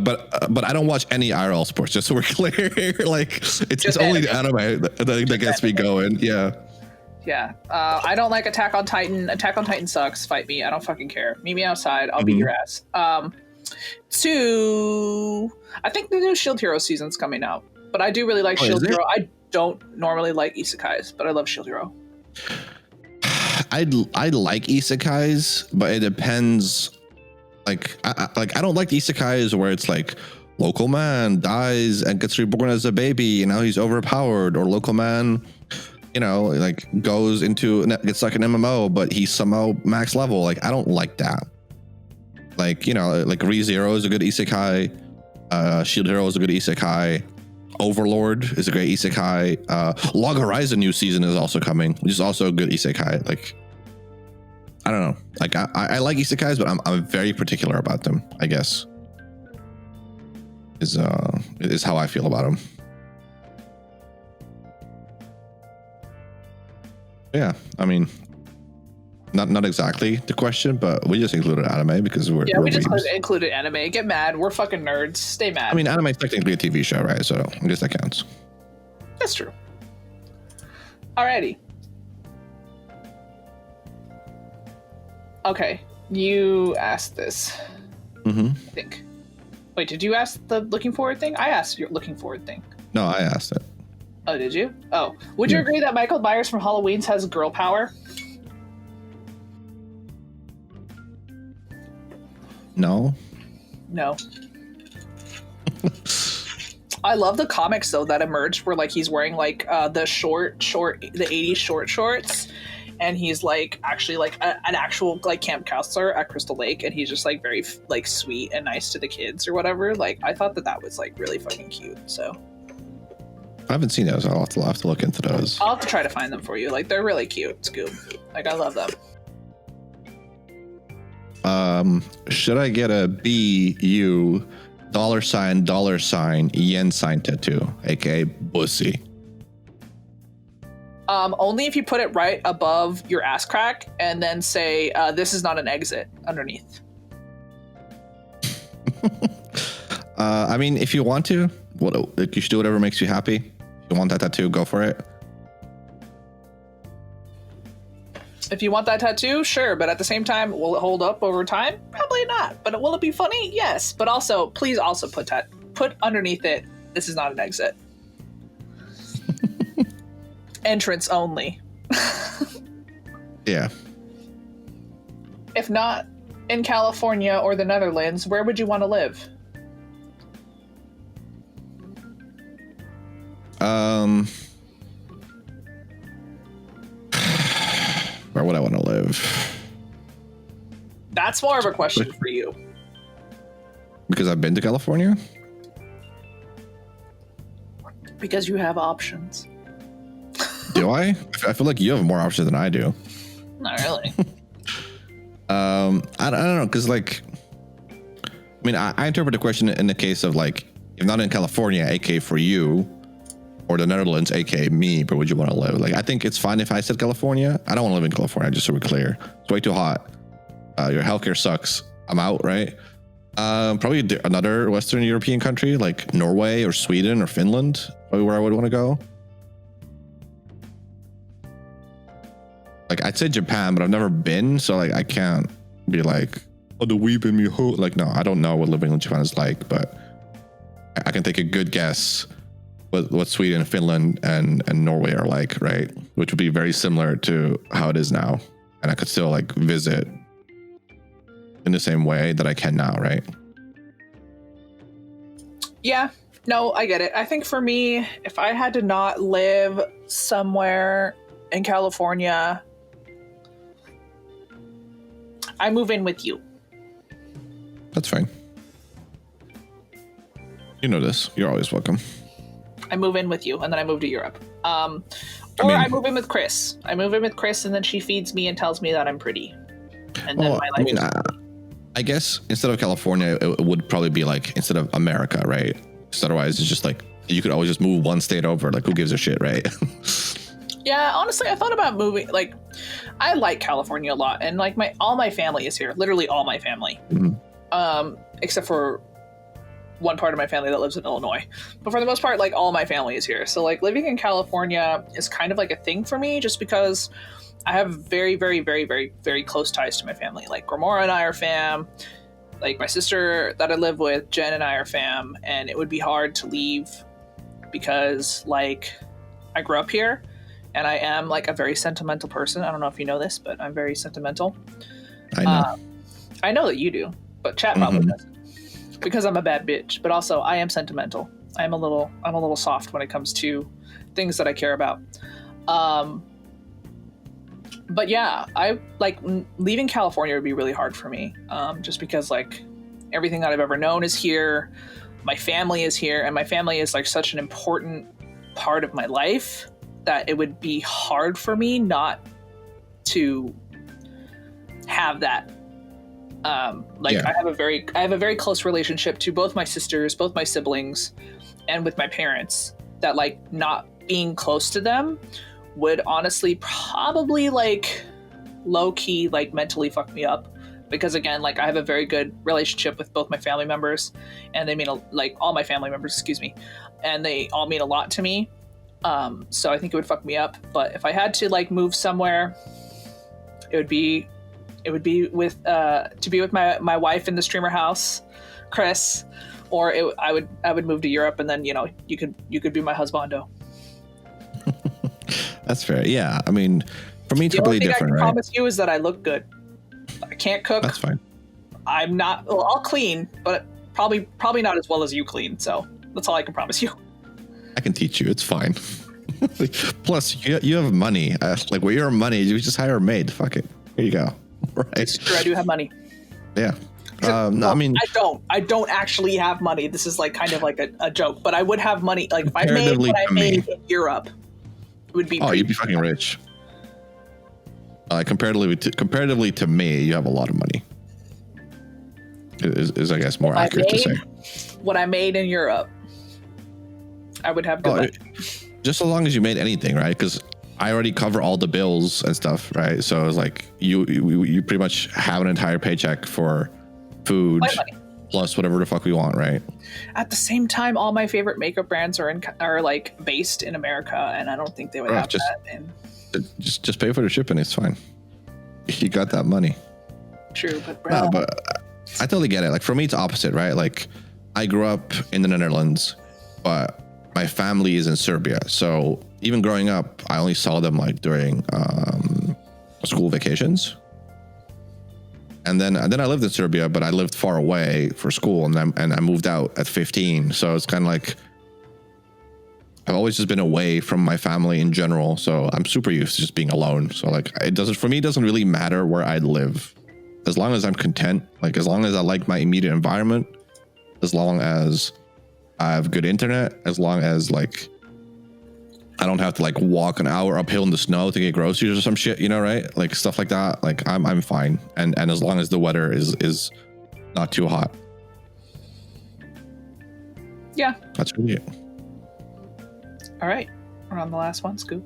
But I don't watch any IRL sports. Just so we're clear, like it's only the anime that gets me going. Yeah. Yeah. I don't like Attack on Titan. Attack on Titan sucks. Fight me. I don't fucking care. Meet me outside. I'll beat your ass. 2. I think the new Shield Hero season's coming out, but I do really like Shield Hero. I don't normally like isekais, but I love Shield Hero. I like isekais, but it depends. Like I don't like isekais where it's like local man dies and gets reborn as a baby and now he's overpowered, or local man, you know, like gets stuck in MMO but he's somehow max level. Like I don't like that. Like, you know, like ReZero is a good isekai, Shield Hero is a good isekai, Overlord is a great isekai, Log Horizon new season is also coming, which is also a good isekai. Like I don't know. Like I like isekais, but I'm very particular about them, I guess. Is how I feel about them. Yeah, I mean, not exactly the question, but we just included anime because we just included anime. Get mad. We're fucking nerds. Stay mad. I mean, anime is technically a TV show, right? So I guess that counts. That's true. Alrighty. Okay, you asked this. I think. Wait, did you ask the looking forward thing? I asked your looking forward thing. No, I asked it. Oh, did you? Oh, would you agree that Michael Myers from Halloween's has girl power? No. I love the comics though that emerged where like he's wearing like the 80s short shorts. And he's like actually like an actual like camp counselor at Crystal Lake, and he's just like very like sweet and nice to the kids or whatever. Like I thought that was like really fucking cute. So I haven't seen those. I'll have to look into those. I'll have to try to find them for you. Like they're really cute, Scoob. Like I love them. Should I get a BU $$ yen sign tattoo, aka Bussy? Only if you put it right above your ass crack and then say, this is not an exit underneath. I mean, if you want to, you should do whatever makes you happy. If you want that tattoo, go for it. If you want that tattoo, sure. But at the same time, will it hold up over time? Probably not. But will it be funny? Yes. But also, please also put underneath it, this is not an exit. Entrance only. Yeah. If not in California or the Netherlands, where would you want to live? Where would I want to live? That's more of a question for you. Because I've been to California? Because you have options. Do I? I feel like you have more options than I do. Not really. I don't know, because like, I mean, I interpret the question in the case of like, if not in California, aka for you, or the Netherlands, aka me, but would you want to live? Like, I think it's fine if I said California. I don't want to live in California, just so we're clear. It's way too hot. Your healthcare sucks. I'm out, right? Probably another Western European country like Norway or Sweden or Finland, probably where I would want to go. Like, I'd say Japan, but I've never been, so like I can't be like, oh, the weeb in me. Like, no, I don't know what living in Japan is like, but I can take a good guess what Sweden, Finland, and Norway are like, right? Which would be very similar to how it is now, and I could still like visit in the same way that I can now, right? Yeah, no, I get it. I think for me, if I had to not live somewhere in California, I move in with you. That's fine. You know this. You're always welcome. I move in with you, and then I move to Europe. I move in with Chris. I move in with Chris, and then she feeds me and tells me that I'm pretty. And then my life is I guess instead of California, it would probably be like instead of America, right? Because otherwise it's just like You could always just move one state over. Like, who gives a shit, right? Yeah, honestly, I thought about moving. Like, I like California a lot, and like all my family is here. Literally, all my family, except for one part of my family that lives in Illinois. But for the most part, like all my family is here. So like living in California is kind of like a thing for me, just because I have very, very, very, very, very close ties to my family. Like Gramora and I are fam. Like my sister that I live with, Jen, and I are fam, and it would be hard to leave because like I grew up here. And I am like a very sentimental person. I don't know if you know this, but I'm very sentimental. I know. I know that you do, but chat probably doesn't, because I'm a bad bitch. But also, I am sentimental. I'm a little soft when it comes to things that I care about. But yeah, I like leaving California would be really hard for me, just because like everything that I've ever known is here. My family is here, and my family is like such an important part of my life that it would be hard for me not to have that. I have a very close relationship to both my sisters, both my siblings, and with my parents, that like not being close to them would honestly probably like low key like mentally fuck me up, because again, like I have a very good relationship with both my family members, and they mean like all my family members, excuse me, and they all mean a lot to me. So I think it would fuck me up. But if I had to like move somewhere, it would be with to be with my wife in the streamer house, Chris, or I would move to Europe, and then you could be my husbando. That's fair. Yeah, I mean, for me, it's completely different. I can right? promise you is that I look good. I can't cook. That's fine. I'm not. Well, I'll clean, but probably not as well as you clean. So that's all I can promise you. I can teach you. It's fine. Plus, you have money. Like, with your money, you just hire a maid. Fuck it. Here you go. Right. It's true. I do have money. Yeah. No, I mean, I don't actually have money. This is like kind of like a joke, but I would have money. Like if I made what I made in Europe, it would be. Oh, you'd be fucking rich. Comparatively to me, you have a lot of money. Is I guess more accurate to say. What I made in Europe, I would have good money. Just as long as you made anything, right? Because I already cover all the bills and stuff, right? So it's like you pretty much have an entire paycheck for food plus whatever the fuck we want, right? At the same time, all my favorite makeup brands are like based in America, and I don't think they would have that. And just pay for the shipping. It's fine. You got that money. True, but bro. No, but I totally get it. Like for me, it's opposite, right? Like I grew up in the Netherlands, but my family is in Serbia. So even growing up, I only saw them like during school vacations. And then I lived in Serbia, but I lived far away for school, and I moved out at 15. So it's kind of like I've always just been away from my family in general. So I'm super used to just being alone. So like it doesn't really matter where I live, as long as I'm content. Like as long as I like my immediate environment, as long as I have good internet, as long as like I don't have to like walk an hour uphill in the snow to get groceries or some shit, right? Like stuff like that. Like I'm fine. And as long as the weather is not too hot. Yeah. That's really it. All right. We're on the last one, Scoop.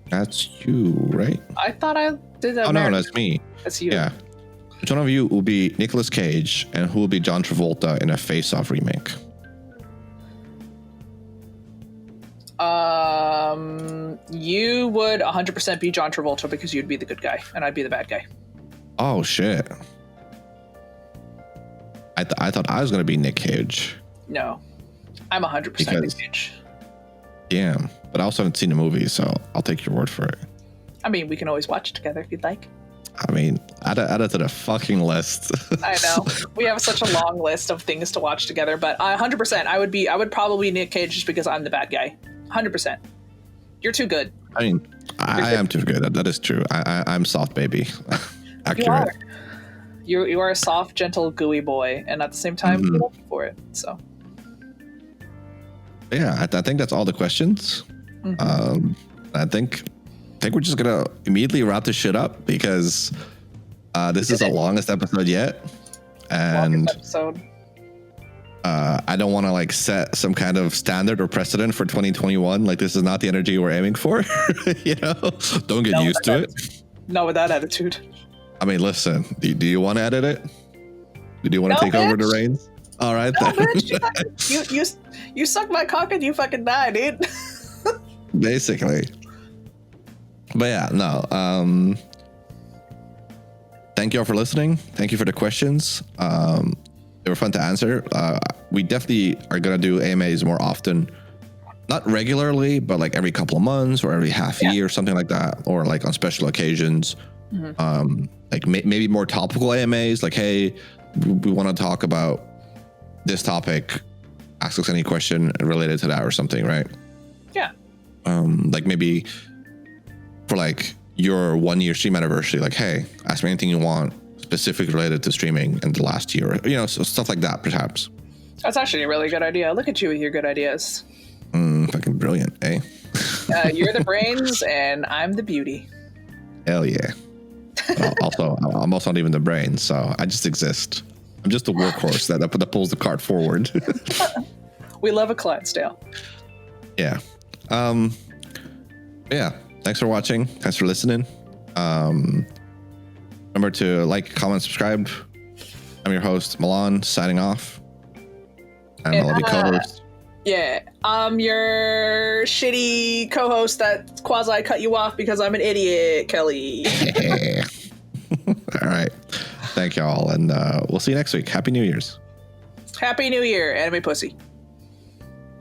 That's you, right? I thought I did that. Oh, no, that's me. That's you. Yeah. Which one of you will be Nicolas Cage, and who will be John Travolta in a Face Off remake? You would 100% be John Travolta, because you'd be the good guy and I'd be the bad guy. Oh shit! I thought I was gonna be Nick Cage. No, I'm 100% Nick Cage. Damn, but I also haven't seen the movie, so I'll take your word for it. I mean, we can always watch it together if you'd like. I mean, add it to the fucking list. I know. We have such a long list of things to watch together, but 100%, I would probably be Nick Cage just because I'm the bad guy. 100%. You're too good. I mean, I am too good. That is true. I'm soft baby. Accurate. You are a soft, gentle, gooey boy, and at the same time, you love me for it. So. Yeah, I think that's all the questions. I think we're just gonna immediately wrap this shit up, because this is the longest episode yet, and longest episode. I don't want to like set some kind of standard or precedent for 2021. Like this is not the energy we're aiming for. Don't get used to it. Not with that attitude. I mean, listen, do you want to edit it? Do you want to take over the reins? All right. No, bitch, you suck my cock and you fucking die, dude. Basically. But yeah, no. Thank you all for listening. Thank you for the questions. They were fun to answer. We definitely are going to do AMAs more often. Not regularly, but like every couple of months or every half year or something like that. Or like on special occasions. Like maybe more topical AMAs. Like, hey, we want to talk about this topic. Ask us any question related to that or something, right? Yeah. Like maybe for like your 1 year stream anniversary, like, hey, ask me anything you want specific related to streaming in the last year, so stuff like that, perhaps. That's actually a really good idea. Look at you with your good ideas. Fucking brilliant, eh? You're the brains and I'm the beauty. Hell yeah. Also, I'm also not even the brains, so I just exist. I'm just a workhorse that pulls the cart forward. We love a Clydesdale. Yeah. Yeah. Thanks for watching. Thanks for listening. Remember to like, comment, subscribe. I'm your host, Milan, signing off. I'm a lovely co-host. Yeah, I'm your shitty co-host that quasi cut you off because I'm an idiot, Kelly. All right. Thank y'all, and we'll see you next week. Happy New Year's. Happy New Year, anime pussy.